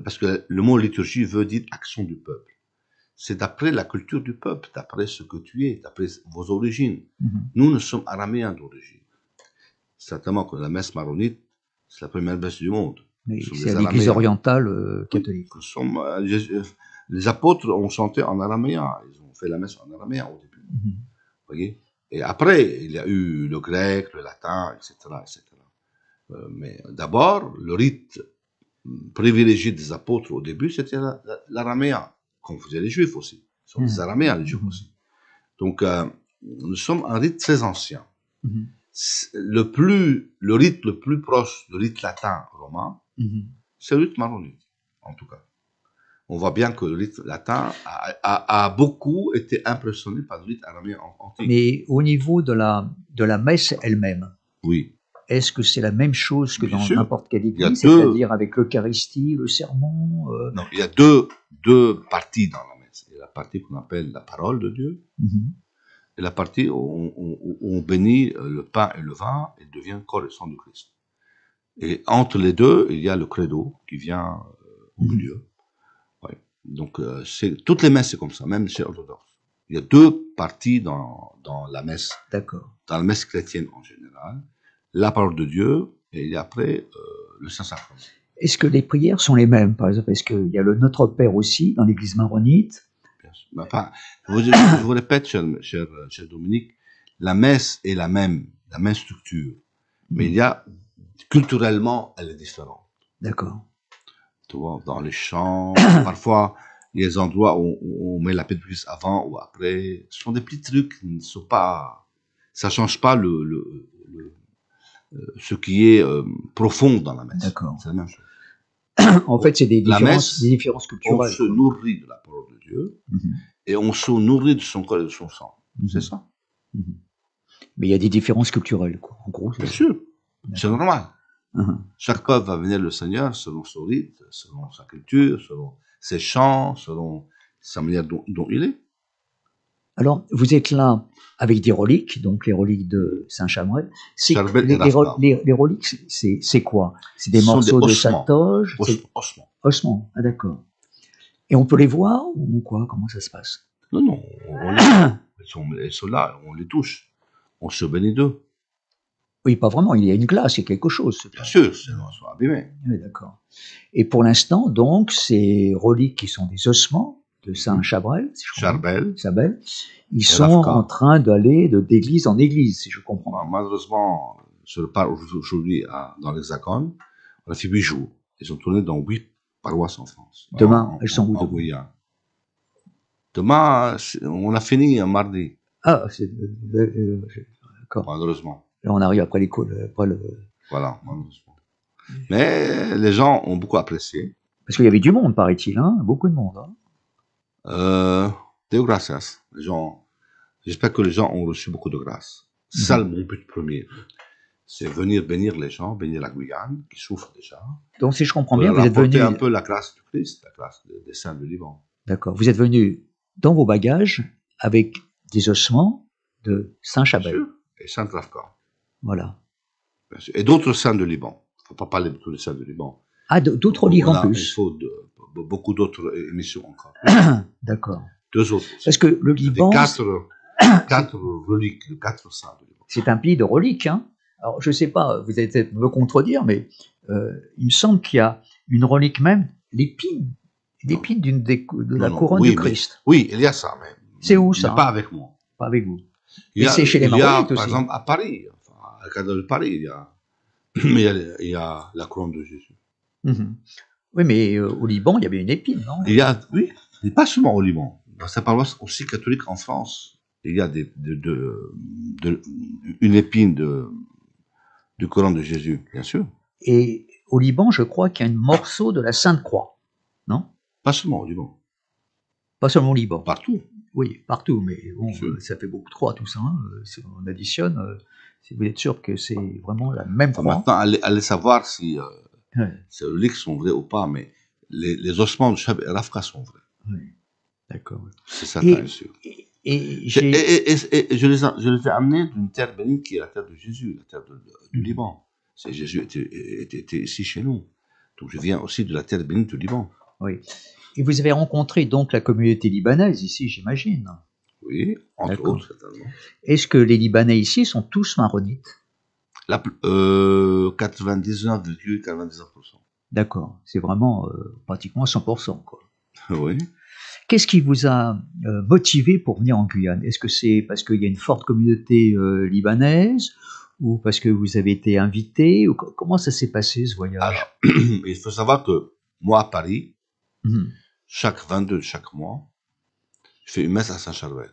parce que le mot liturgie veut dire action du peuple. C'est d'après la culture du peuple, d'après ce que tu es, d'après vos origines. Nous sommes araméens d'origine. Certainement que la messe maronite, c'est la première messe du monde. Mais c'est l'église orientale catholique. Les apôtres ont chanté en araméen. Ils ont fait la messe en araméen au début. Voyez? Et après, il y a eu le grec, le latin, etc. etc. Mais d'abord, le rite privilégié des apôtres au début, c'était l'araméen, comme faisaient les juifs aussi. Ils sont des araméens, les juifs aussi. Donc, nous sommes un rite très ancien. le rite le plus proche du rite latin romain, c'est le rite maronite, en tout cas. On voit bien que le rite latin a beaucoup été impressionné par le rite araméen antique. Mais au niveau de la messe elle-même, oui. Est-ce que c'est la même chose que dans n'importe quelle église, c'est-à-dire avec l'Eucharistie, le sermon Non, il y a deux parties dans la messe. Il y a la partie qu'on appelle la parole de Dieu, et la partie où on bénit le pain et le vin, et devient corps et sang de Christ. Et entre les deux, il y a le credo qui vient au milieu. Ouais. Donc, toutes les messes, c'est comme ça, même chez orthodoxe. Il y a deux parties dans la messe. D'accord. Dans la messe chrétienne en général, la parole de Dieu, et après, le Saint-Sacrement. Est-ce que les prières sont les mêmes, par exemple? Est-ce qu'il y a le Notre Père aussi dans l'église maronite? Enfin, je vous répète, cher Dominique, la messe est la même structure, mais il y a, culturellement, elle est différente. D'accord. Tu vois, dans les chants, parfois, il y a des endroits où on met la paix de Christ avant ou après. Ce sont des petits trucs qui ne sont pas, ça change pas ce qui est profond dans la messe. D'accord. C'est la même chose. En fait, c'est des différences culturelles. On se nourrit de la parole de Dieu et on se nourrit de son corps et de son sang. C'est ça. Mais il y a des différences culturelles, quoi. En gros, bien sûr. C'est normal. Chaque peuple va venir le Seigneur selon son rite, selon sa culture, selon ses chants, selon sa manière dont il est. Alors, vous êtes là avec des reliques, donc les reliques de Saint-Chabrel. Les reliques, c'est quoi? C'est des morceaux de sa toge? Ossements, ah d'accord. Et on peut les voir ou quoi? Comment ça se passe? Non, ils sont là, on les touche. On se bénit d'eux. Oui, pas vraiment, il y a une glace, il y a quelque chose. Bien sûr, sinon ils sont abîmés. Oui, d'accord. Et pour l'instant, donc, ces reliques qui sont des ossements de Saint-Chabrel, si Charbel, ils sont en train d'aller d'église en église, si je comprends. Malheureusement, je repars aujourd'hui dans l'Hexagone. On a fait 8 jours. Ils ont tourné dans 8 paroisses en France. Demain, elles sont où? En Guyane. Demain, on a fini un mardi. Ah, c'est d'accord. Malheureusement. Là, on arrive après l'école. Voilà, malheureusement. Mais les gens ont beaucoup apprécié. Parce qu'il y avait du monde, paraît-il, hein? Beaucoup de monde. Deo gracias. J'espère que les gens ont reçu beaucoup de grâce. C'est ça mon but premier. C'est venir bénir les gens, bénir la Guyane, qui souffre déjà. Donc, si je comprends bien, vous êtes venu... un peu la grâce du Christ, la grâce des saints du Liban. D'accord. Vous êtes venu dans vos bagages avec des ossements de Saint-Chabrel. Et Saint-Rafka. Voilà. Et d'autres saints du Liban. Il ne faut pas parler de tous les saints du Liban. Ah, d'autres reliques en plus. Il faut beaucoup d'autres émissions encore. D'accord. 2 autres. Parce que le Liban... 4 reliques, 4 saints du Liban. C'est un pays de reliques, hein. Alors, je ne sais pas, vous allez peut-être me contredire, mais il me semble qu'il y a une relique même, l'épine de la couronne du Christ. Oui, il y a ça, mais... C'est où, ça? Mais pas avec moi. Pas avec vous. Mais c'est chez les Maronites aussi. Par exemple, à Paris, à la cathédrale de Paris, il y a la couronne de Jésus. Oui, mais au Liban, il y avait une épine, non? Oui, mais pas seulement au Liban. Dans sa paroisse aussi catholique en France, il y a une épine du couronne de Jésus, bien sûr. Et au Liban, je crois qu'il y a un morceau de la Sainte Croix, non? Pas seulement au Liban. Pas seulement au Liban. Partout. Oui, partout, mais bon, ça fait beaucoup de croix tout ça. Hein. Si on additionne, si vous êtes sûr que c'est vraiment la même croix. Maintenant, allez savoir si ces reliques sont vraies ou pas, mais les ossements de Chab et Rafka sont vrais. Oui, d'accord. C'est certain, bien sûr. Et je les ai amenés d'une terre bénite qui est la terre de Jésus, la terre du Liban. Jésus était ici chez nous. Donc je viens aussi de la terre bénite du Liban. Oui. Et vous avez rencontré donc la communauté libanaise ici, j'imagine. Oui, entre autres, certainement. Est-ce que les Libanais ici sont tous maronites? 99,99%. D'accord, c'est vraiment pratiquement 100%, quoi. Oui. Qu'est-ce qui vous a motivé pour venir en Guyane? Est-ce que c'est parce qu'il y a une forte communauté libanaise ou parce que vous avez été invité? Comment ça s'est passé, ce voyage? Alors, il faut savoir que moi, à Paris, chaque 22 de chaque mois, je fais une messe à Saint-Chabrel.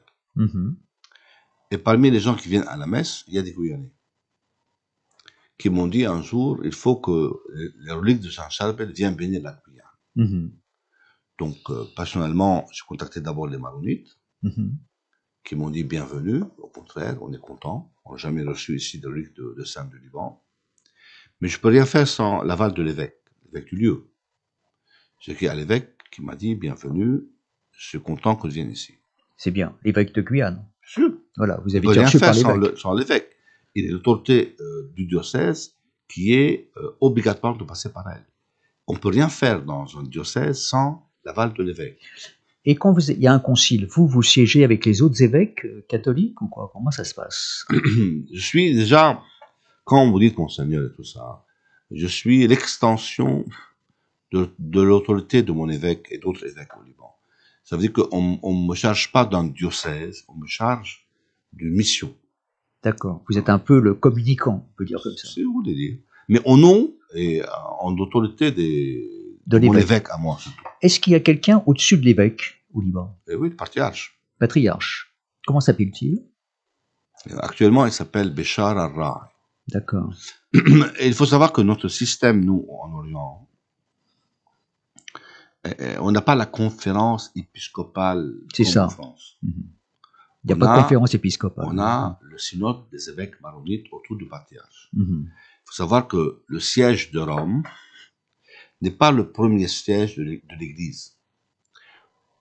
Et parmi les gens qui viennent à la messe, il y a des Guyanais. qui m'ont dit un jour, il faut que les reliques de Saint Charbel viennent bénir la Guyane. Donc, personnellement, j'ai contacté d'abord les Maronites, qui m'ont dit bienvenue, au contraire, on est content, on n'a jamais reçu ici de reliques de Saint du Liban. Mais je peux rien faire sans l'aval de l'évêque du lieu. J'ai écrit à l'évêque qui m'a dit bienvenue, je suis content que tu viennes ici. C'est bien, l'évêque de Guyane. Sûr. Voilà, vous avez été reçu par l'évêque. Sans l'évêque. Il est l'autorité du diocèse qui est obligatoire de passer par elle. On ne peut rien faire dans un diocèse sans l'aval de l'évêque. Et quand il y a un concile, vous siégez avec les autres évêques catholiques ou quoi? Comment ça se passe? Je suis déjà, quand vous dites Monseigneur et tout ça, je suis l'extension de l'autorité de mon évêque et d'autres évêques au Liban. Ça veut dire qu'on ne me charge pas d'un diocèse, on me charge d'une mission. D'accord. Vous êtes un peu le communicant, on peut dire comme ça. C'est vous de dire. Mais au nom et en autorité de mon évêque à moi surtout. Est-ce qu'il y a quelqu'un au-dessus de l'évêque au Liban? Oui, le patriarche. Patriarche. Comment s'appelle-t-il? Actuellement, il s'appelle Béchar al-Ra'i. D'accord. Et il faut savoir que notre système, nous, en Orient, on n'a pas la conférence épiscopale en France. Il n'y a pas de conférence épiscopale. On a le synode des évêques maronites autour du patriarche. Il faut savoir que le siège de Rome n'est pas le premier siège de l'Église.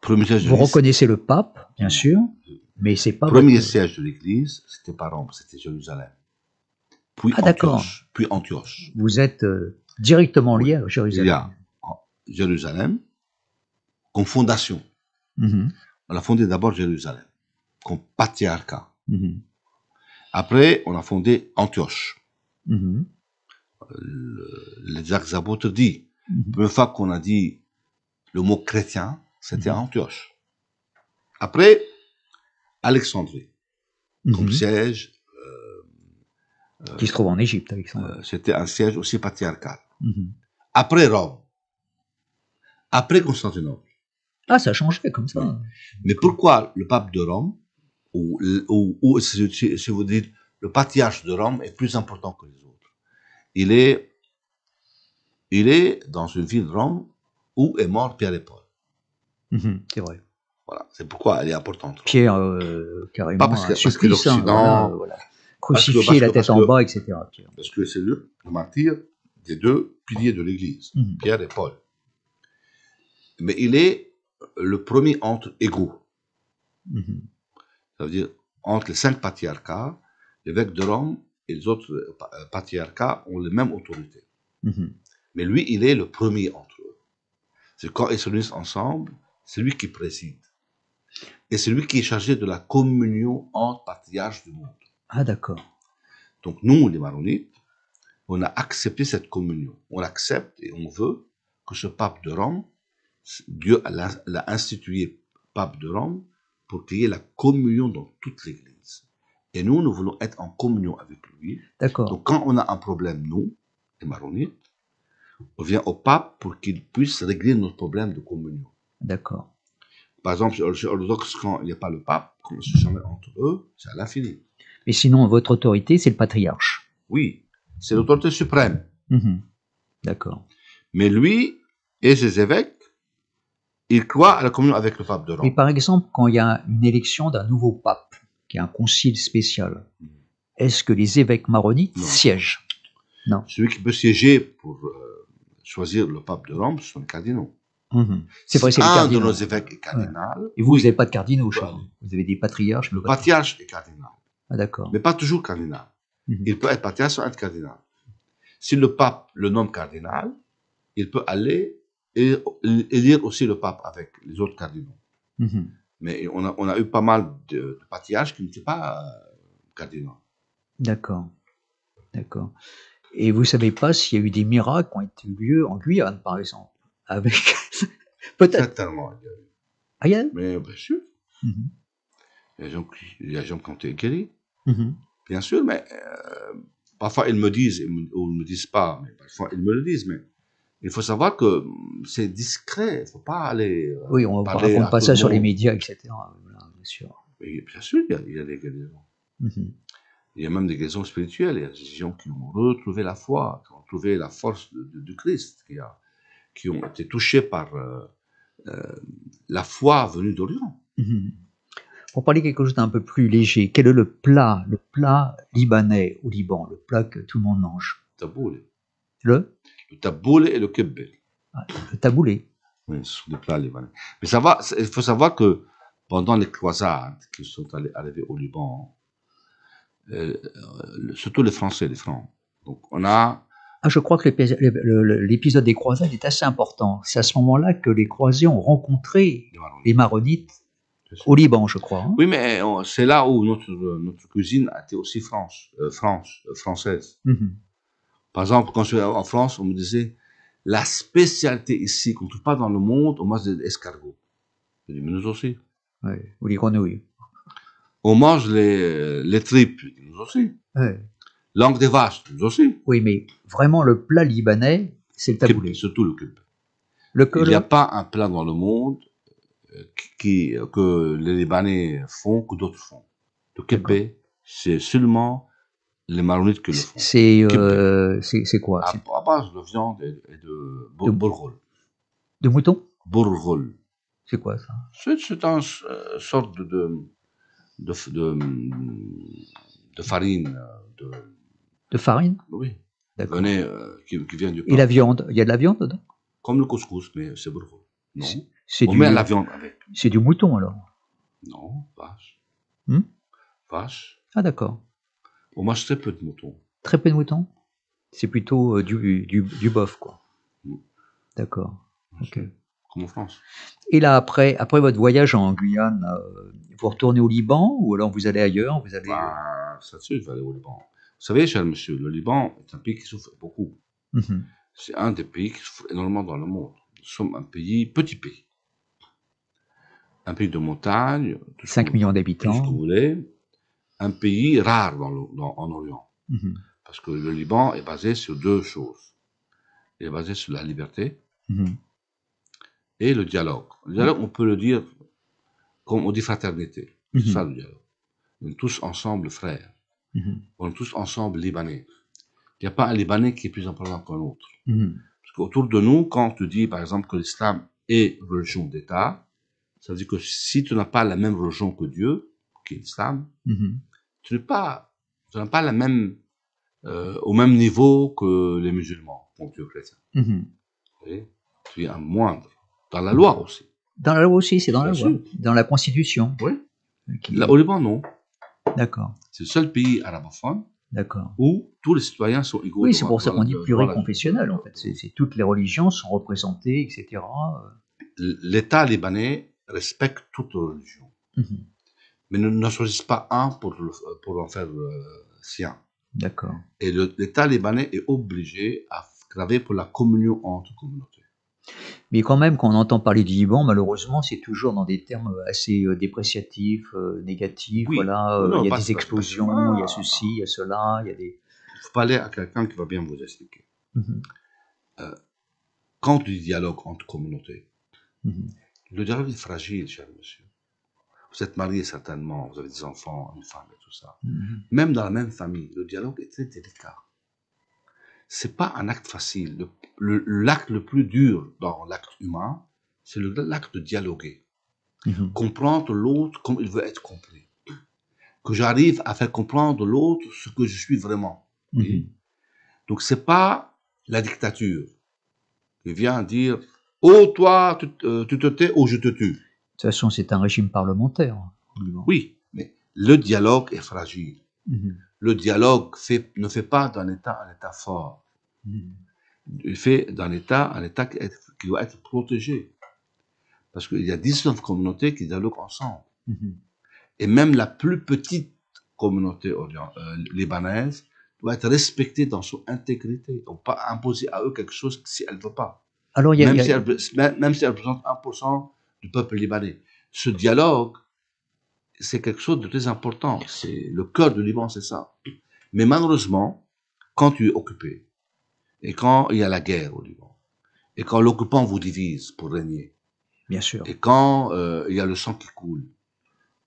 Vous reconnaissez le pape, bien sûr, mais c'est pas... Le premier siège de l'Église, c'était pas Rome, c'était Jérusalem. Puis Antioche. Puis Antioche. Vous êtes directement lié à Jérusalem. Il y a Jérusalem comme fondation. On a fondé d'abord Jérusalem comme patriarcat. Après, on a fondé Antioche. Les actes apôtres disent, la première fois qu'on a dit le mot chrétien, c'était à Antioche. Après, Alexandrie, comme siège. Qui se trouve en Égypte, Alexandrie. C'était un siège aussi patriarcal. Après Rome. Après Constantinople. Ah, ça a changé comme ça. Mais pourquoi le pape de Rome, ou si vous dites, le patriarche de Rome est plus important que les autres? Il est dans une ville de Rome où est mort Pierre et Paul. C'est vrai. Voilà, c'est pourquoi elle est importante. Pierre, carrément, pas parce que l'Occident... voilà. Crucifié, la tête en bas, etc. Pierre. Parce que c'est le martyr des deux piliers de l'Église, Pierre et Paul. Mais il est le premier entre égaux. Ça veut dire, entre les 5 patriarcats, l'évêque de Rome et les autres patriarcats ont les mêmes autorités. Mais lui, il est le premier entre eux. C'est quand ils se réunissent ensemble, c'est lui qui préside. Et c'est lui qui est chargé de la communion entre patriarches du monde. Ah, d'accord. Donc nous, les Maronites, on a accepté cette communion. On l'accepte et on veut que ce pape de Rome, Dieu l'a institué pape de Rome pour qu'il y ait la communion dans toute l'Église. Et nous voulons être en communion avec lui. D'accord. Donc quand on a un problème, nous, les Maronites, on vient au pape pour qu'il puisse régler notre problème de communion. D'accord. Par exemple, chez l'orthodoxe, quand il n'y a pas le pape, quand on se jamais entre eux, c'est à l'infini. Mais sinon, votre autorité, c'est le patriarche. Oui, c'est l'autorité suprême. D'accord. Mais lui et ses évêques, ils croient à la communion avec le pape de Rome. Et par exemple, quand il y a une élection d'un nouveau pape, qui est un concile spécial, est-ce que les évêques maronites siègent? Non. Celui qui peut siéger pour choisir le pape de Rome, ce sont les cardinaux. C'est vrai, c'est les cardinaux. Un de nos évêques est cardinal. Et vous n'avez pas de cardinaux chez vous. Vous avez des patriarches. Le patriarche est cardinal. Ah, d'accord. Mais pas toujours cardinal. Il peut être patriarche sans être cardinal. Si le pape le nomme cardinal, il peut aller et élire aussi le pape avec les autres cardinaux. Mais on a eu pas mal de patriarches qui n'étaient pas cardinaux. D'accord. D'accord. Et vous ne savez pas s'il y a eu des miracles qui ont été lieu en Guyane, par exemple, avec... Peut-être. Certainement. Ah, il y a... Mais bien sûr. Il y a des gens qui ont été guéris. Bien sûr, mais parfois ils me disent, ou ils ne me disent pas, mais parfois ils me le disent, mais il faut savoir que c'est discret, il ne faut pas aller... oui, on ne raconte pas ça sur les médias, etc. Voilà, bien sûr. Mais bien sûr, il y a des guérisons. Il y a même des guérisons spirituelles. Il y a des gens qui ont retrouvé la foi, qui ont retrouvé la force de Christ, qui ont été touchés par la foi venue d'Orient. Pour parler quelque chose d'un peu plus léger, quel est le plat libanais au Liban, le plat que tout le monde mange? Taboulé. Le taboulé et le kibbé. Le taboulé. Oui, ce sont des plats libanais. Mais il faut savoir que pendant les croisades qui sont arrivées au Liban, surtout les Français, les Francs. Donc on a... je crois que l'épisode des croisades est assez important. C'est à ce moment-là que les croisés ont rencontré les Maronites au Liban, je crois. Oui, mais c'est là où notre cuisine a été aussi française. Par exemple, quand je suis en France, on me disait, la spécialité ici, qu'on ne trouve pas dans le monde, on mange des escargots. Je dis, mais nous aussi. Oui, ou les grenouilles. On mange les tripes, nous aussi. Oui. Langue des vaches, nous aussi. Oui, mais vraiment, le plat libanais, c'est le taboulé. Surtout le kibbé. Il n'y a pas un plat dans le monde que les Libanais font que d'autres font. Le kibbé, c'est seulement les Maronites qui le font. C'est quoi? À base de viande et de bourgol. De mouton? Bourgol. C'est quoi ça? C'est une sorte de farine. De farine? Oui. D'accord. Qui vient du pain. Et la viande? Il y a de la viande dedans? Comme le couscous, mais c'est bourgol. Non. On met la viande avec. C'est du mouton alors? Non, vache. Vache. Ah d'accord. On mange très peu de moutons. Très peu de moutons? C'est plutôt du bœuf, quoi. D'accord. Ok. Comme en France. Et là, après votre voyage en Guyane, vous retournez au Liban ou alors vous allez ailleurs? Vous allez... Ça sûr, je vais aller au Liban. Vous savez, cher monsieur, le Liban est un pays qui souffre beaucoup. C'est un des pays qui souffre énormément dans le monde. Nous sommes un petit pays. Un pays de montagne. 5 millions d'habitants. Tout ce que vous voulez. Un pays rare en Orient. Parce que le Liban est basé sur deux choses. Il est basé sur la liberté et le dialogue. Le dialogue, on peut le dire comme on dit fraternité. C'est ça le dialogue. On est tous ensemble frères. On est tous ensemble libanais. Il n'y a pas un Libanais qui est plus important qu'un autre. Parce qu'autour de nous, quand tu dis par exemple que l'islam est religion d'État, ça veut dire que si tu n'as pas la même religion que Dieu, qui est l'islam, tu n'as pas la même, au même niveau que les musulmans, mon Dieu chrétien. Tu es un moindre. Dans la loi aussi. Dans la loi aussi, c'est dans la loi. Dans la Constitution. Oui. Au Liban, non. D'accord. C'est le seul pays arabophone où tous les citoyens sont égaux. Oui, c'est pour ça qu'on dit pluriconfessionnel, en fait. C'est toutes les religions sont représentées, etc. L'État libanais respecte toutes les religions. Mais ne choisissent pas un pour en faire sien. D'accord. Et l'État libanais est obligé à graver pour la communion entre communautés. Mais quand même, quand on entend parler du Liban, malheureusement, c'est toujours dans des termes assez dépréciatifs, négatifs. Oui. Voilà, il y a des explosions, il y a ceci, il y a cela, il y a des... Il faut parler à quelqu'un qui va bien vous expliquer. Quand tu dialogues entre communautés, le dialogue est fragile, cher monsieur. Vous êtes marié certainement, vous avez des enfants, une femme et tout ça. Même dans la même famille, le dialogue est très délicat. C'est pas un acte facile. L'acte le plus dur dans l'acte humain, c'est l'acte de dialoguer. Comprendre l'autre comme il veut être compris. Que j'arrive à faire comprendre l'autre ce que je suis vraiment. Donc c'est pas la dictature qui vient dire « Oh, toi, tu te tais ou je te tue ». De toute façon, c'est un régime parlementaire. Oui, mais le dialogue est fragile. Le dialogue ne fait pas d'un État un État fort. Il fait d'un État un État qui doit être protégé. Parce qu'il y a 19 communautés qui dialoguent ensemble. Et même la plus petite communauté libanaise doit être respectée dans son intégrité. Donc pas imposer à eux quelque chose si elle ne veut pas. Alors, même si elle représente 1% du peuple libanais. Ce dialogue, c'est quelque chose de très important. C'est le cœur du Liban, c'est ça. Mais malheureusement, quand tu es occupé, et quand il y a la guerre au Liban, et quand l'occupant vous divise pour régner, bien sûr, et quand il y a le sang qui coule,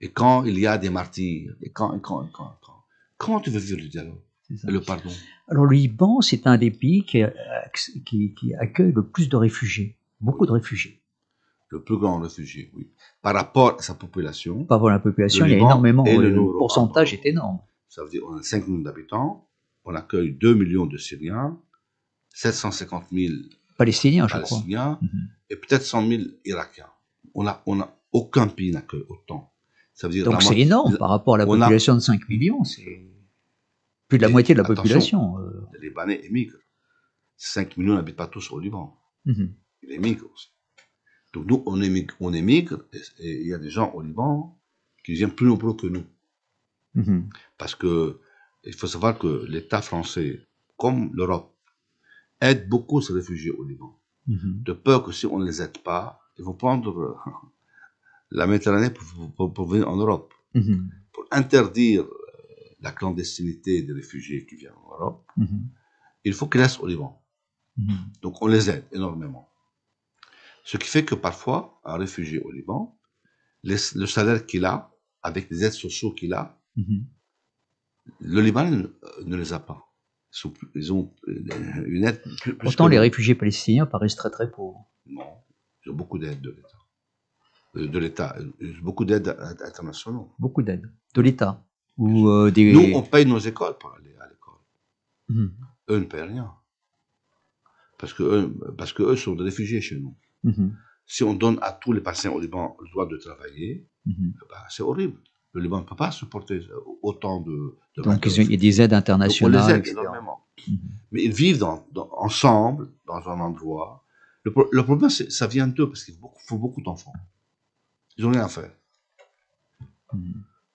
et quand il y a des martyrs, et quand, Comment tu veux vivre le dialogue et le pardon? Alors le Liban, c'est un des pays qui accueille le plus de réfugiés, beaucoup de réfugiés. Le plus grand réfugié, oui. Par rapport à sa population. Par rapport à la population, il y a énormément, le pourcentage est énorme. Ça veut dire qu'on a 5 millions d'habitants, on accueille 2 millions de Syriens, 750 000 Palestiniens, je crois. Et peut-être 100 000 Irakiens. On a aucun pays n'accueille autant. Ça veut dire donc c'est énorme par rapport à la population de 5 millions, c'est plus de la moitié de la population. Les Libanais émigrent. 5 millions n'habitent pas tous au Liban. Ils émigrent aussi. Donc nous, on émigre et il y a des gens au Liban qui viennent plus nombreux que nous. Parce que il faut savoir que l'État français, comme l'Europe, aide beaucoup ces réfugiés au Liban. De peur que si on ne les aide pas, ils vont prendre la Méditerranée pour venir en Europe. Pour interdire la clandestinité des réfugiés qui viennent en Europe, il faut qu'ils restent au Liban. Donc on les aide énormément. Ce qui fait que parfois, un réfugié au Liban, le salaire qu'il a, avec les aides sociales qu'il a, le Liban ne les a pas. Ils ont une aide plus pourtant, les réfugiés palestiniens paraissent très très pauvres. Non, ils ont beaucoup d'aide de l'État. Beaucoup d'aides internationales. Beaucoup d'aide de l'État. Nous, on paye nos écoles pour aller à l'école. Eux ne payent rien. Parce que eux sont des réfugiés chez nous. Si on donne à tous les patients au Liban le droit de travailler, c'est horrible. Le Liban ne peut pas supporter autant de donc il y a des aides internationales. Donc on les aide énormément. Mais ils vivent ensemble, dans un endroit. Le problème, ça vient d'eux, parce qu'il faut beaucoup d'enfants. Ils n'ont rien à faire.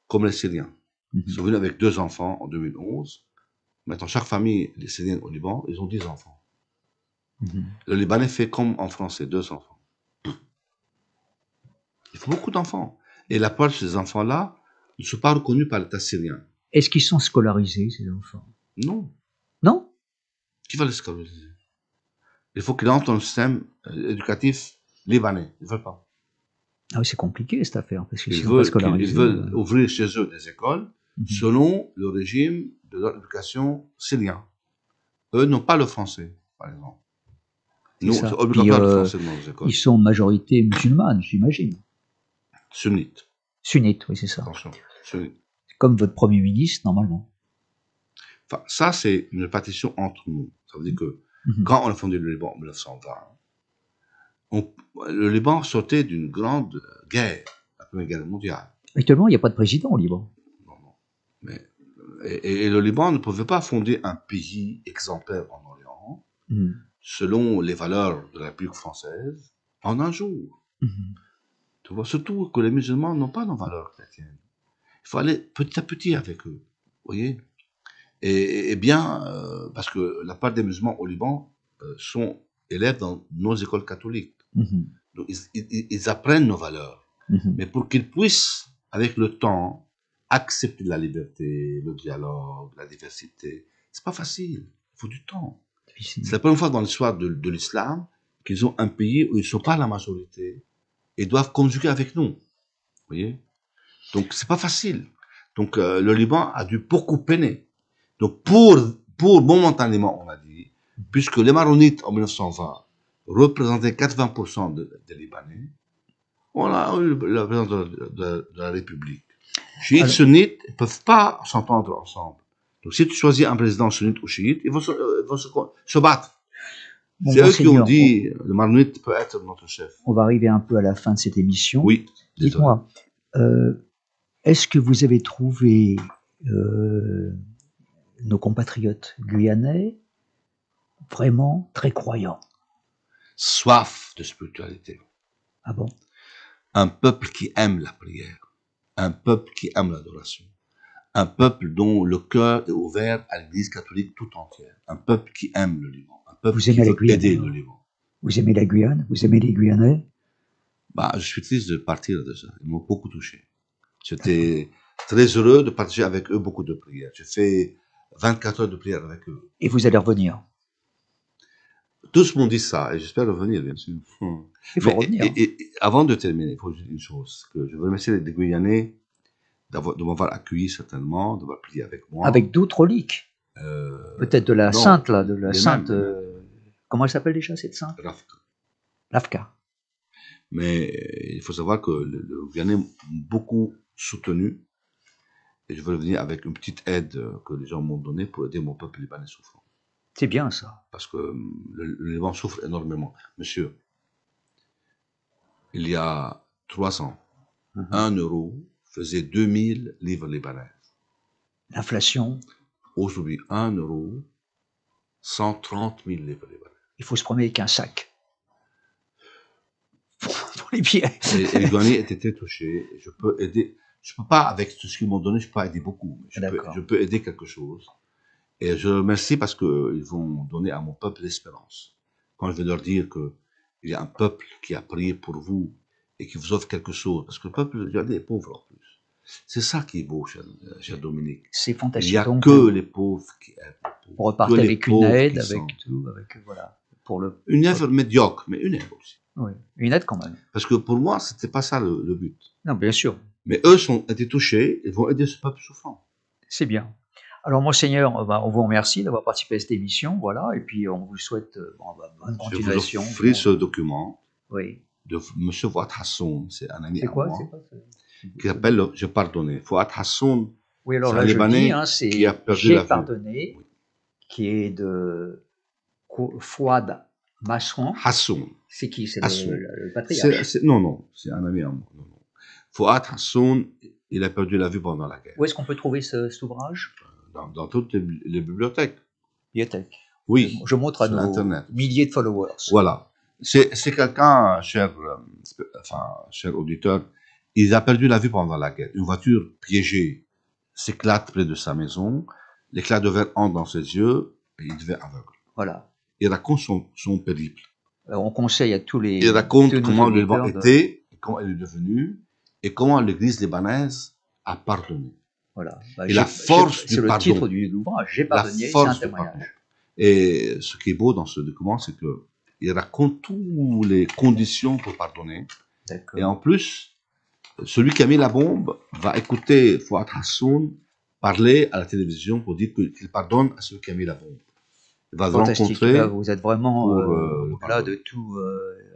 Comme les Syriens. Ils sont venus avec 2 enfants en 2011. Maintenant, chaque famille, les Syriens au Liban, ils ont 10 enfants. Le Libanais fait comme en France, c'est 2 enfants. Il faut beaucoup d'enfants. Et la plupart de ces enfants-là ne sont pas reconnus par l'État syrien. Est-ce qu'ils sont scolarisés, ces enfants? Non. Non? Qui va les scolariser? Il faut qu'ils entrent dans le système éducatif libanais. Ils ne veulent pas. Ah oui, c'est compliqué cette affaire. Parce ils veulent ouvrir chez eux des écoles selon le régime de leur éducation syrien. Eux n'ont pas le français, par exemple. Nous, c'est obligatoire le français dans nos écoles. Ils sont majorité musulmane, j'imagine. Sunnite. Sunnite, oui, c'est ça. Attention, sunnite. Comme votre Premier ministre, normalement. Enfin, ça, c'est une répartition entre nous. Ça veut dire que quand on a fondé le Liban en 1920, le Liban sortait d'une grande guerre, la Première Guerre mondiale. Actuellement, il n'y a pas de président au Liban. Non. Mais, et le Liban ne pouvait pas fonder un pays exemplaire en Orient, selon les valeurs de la République française, en un jour. Tu vois, surtout que les musulmans n'ont pas nos valeurs chrétiennes. Il faut aller petit à petit avec eux, vous voyez. Et bien, parce que la part des musulmans au Liban sont élèves dans nos écoles catholiques. Donc, ils apprennent nos valeurs. Mais pour qu'ils puissent, avec le temps, accepter la liberté, le dialogue, la diversité, c'est pas facile. Il faut du temps. C'est la première fois dans l'histoire de l'islam qu'ils ont un pays où ils ne sont pas la majorité et doivent conjuguer avec nous. Vous voyez? Donc, c'est pas facile. Donc, le Liban a dû beaucoup peiner. Donc, pour momentanément, on a dit, puisque les Maronites en 1920 représentaient 80% des Libanais, on a eu la présidence de la République. Chiites, sunnites ne peuvent pas s'entendre ensemble. Donc, si tu choisis un président sunnite ou chiite, ils vont se battre. Bon, c'est eux qui ont dit, le Maronite peut être notre chef. On va arriver un peu à la fin de cette émission. Oui. Dites-moi, est-ce que vous avez trouvé nos compatriotes guyanais vraiment très croyants? Soif de spiritualité. Ah bon? Un peuple qui aime la prière, un peuple qui aime l'adoration, un peuple dont le cœur est ouvert à l'Église catholique tout entière, un peuple qui aime le Liban, un peuple qui veut aider le Liban. Vous aimez la Guyane? Vous aimez les Guyanais? Bah, je suis triste de partir de ça. Ils m'ont beaucoup touché. J'étais très heureux de partager avec eux beaucoup de prières. J'ai fait 24 heures de prière avec eux. Et vous allez revenir? Tous m'ont dit ça, et j'espère revenir, bien sûr. Il faut revenir. Et avant de terminer, il faut dire une chose, que je veux remercier les Guyanais de m'avoir accueilli certainement, d'avoir prié avec moi. Avec d'autres reliques. Peut-être de la sainte, là, de la sainte. Comment elle s'appelle déjà, cette sainte? Lafka. Mais il faut savoir que le Vianney m'a beaucoup soutenu. Et je veux venir avec une petite aide que les gens m'ont donnée pour aider mon peuple libanais souffrant. C'est bien ça. Parce que le Liban souffre énormément. Monsieur, il y a 3 ans, 1 euro faisait 2000 livres libanais. L'inflation. Aujourd'hui, 1 euro, 130 000 livres libanais. Il faut se promener avec un sac. Pour les billets. Et les douaniers étaient très touchés. Je peux aider. Je peux pas, avec tout ce qu'ils m'ont donné, je peux pas aider beaucoup. Je peux aider quelque chose. Et je remercie parce qu'ils vont donner à mon peuple l'espérance. Quand je vais leur dire qu'il y a un peuple qui a prié pour vous et qui vous offre quelque chose. Parce que le peuple est pauvre en plus. C'est ça qui est beau, cher Dominique. C'est fantastique. Il n'y a que les pauvres qui aident. Pour repartir avec une aide, avec tout, voilà. Une aide médiocre, mais une aide aussi. Oui, une aide quand même. Parce que pour moi, c'était pas ça le but. Non, bien sûr. Mais eux ont été touchés et vont aider ce peuple souffrant. C'est bien. Alors, Monseigneur, on vous remercie d'avoir participé à cette émission, voilà, et puis on vous souhaite bonne continuation. Je vous offre ce document de M. Fouad Hassoun, c'est un ami à moi, qui s'appelle J'ai pardonné. Fouad Hassoun, oui, alors là, c'est qui a perdu J'ai pardonné, qui est de Fouad Hassoun. C'est qui? C'est le patriarche? Non, c'est un ami à moi. Non. Fouad Hassoun, il a perdu la vue pendant la guerre. Où est-ce qu'on peut trouver cet ouvrage? Dans toutes les bibliothèques. Bibliothèques. Oui. Je montre à nos Internet. Milliers de followers. Voilà. C'est quelqu'un, cher auditeur, il a perdu la vue pendant la guerre. Une voiture piégée s'éclate près de sa maison, l'éclat de verre entre dans ses yeux, et il devient aveugle. Voilà. Il raconte son périple. Alors, on conseille à tous les... Il raconte comment le Liban était, comment il est devenu, et comment l'Église libanaise a pardonné. Voilà. Et la force du pardon. C'est le titre de l'ouvrage. J'ai pardonné, c'est un témoignage. Et ce qui est beau dans ce document, c'est qu'il raconte toutes les conditions pour pardonner. Et en plus, celui qui a mis la bombe va écouter Fouad Hassoun parler à la télévision pour dire qu'il pardonne à celui qui a mis la bombe. Il va rencontrer. Là, vous êtes vraiment au-delà de tout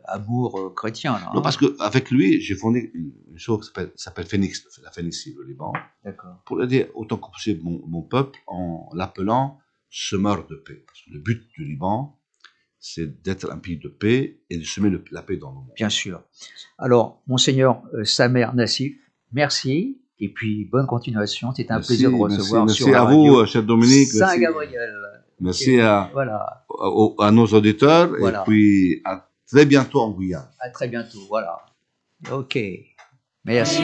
amour chrétien. Là, non, parce qu'avec lui, j'ai fondé une chose qui s'appelle Phoenix, la Phénicie, le Liban, pour aider autant que possible mon peuple en l'appelant semeur de paix. Parce que le but du Liban, c'est d'être un pays de paix et de semer la paix dans le monde. Bien sûr. Alors, Monseigneur Samer Nassif, merci. Et puis, bonne continuation. C'était un plaisir de recevoir merci à vous, cher Dominique. Saint-Gabriel. Merci à nos auditeurs. Voilà. Et puis, à très bientôt en Guyane. À très bientôt, voilà. Ok. Merci.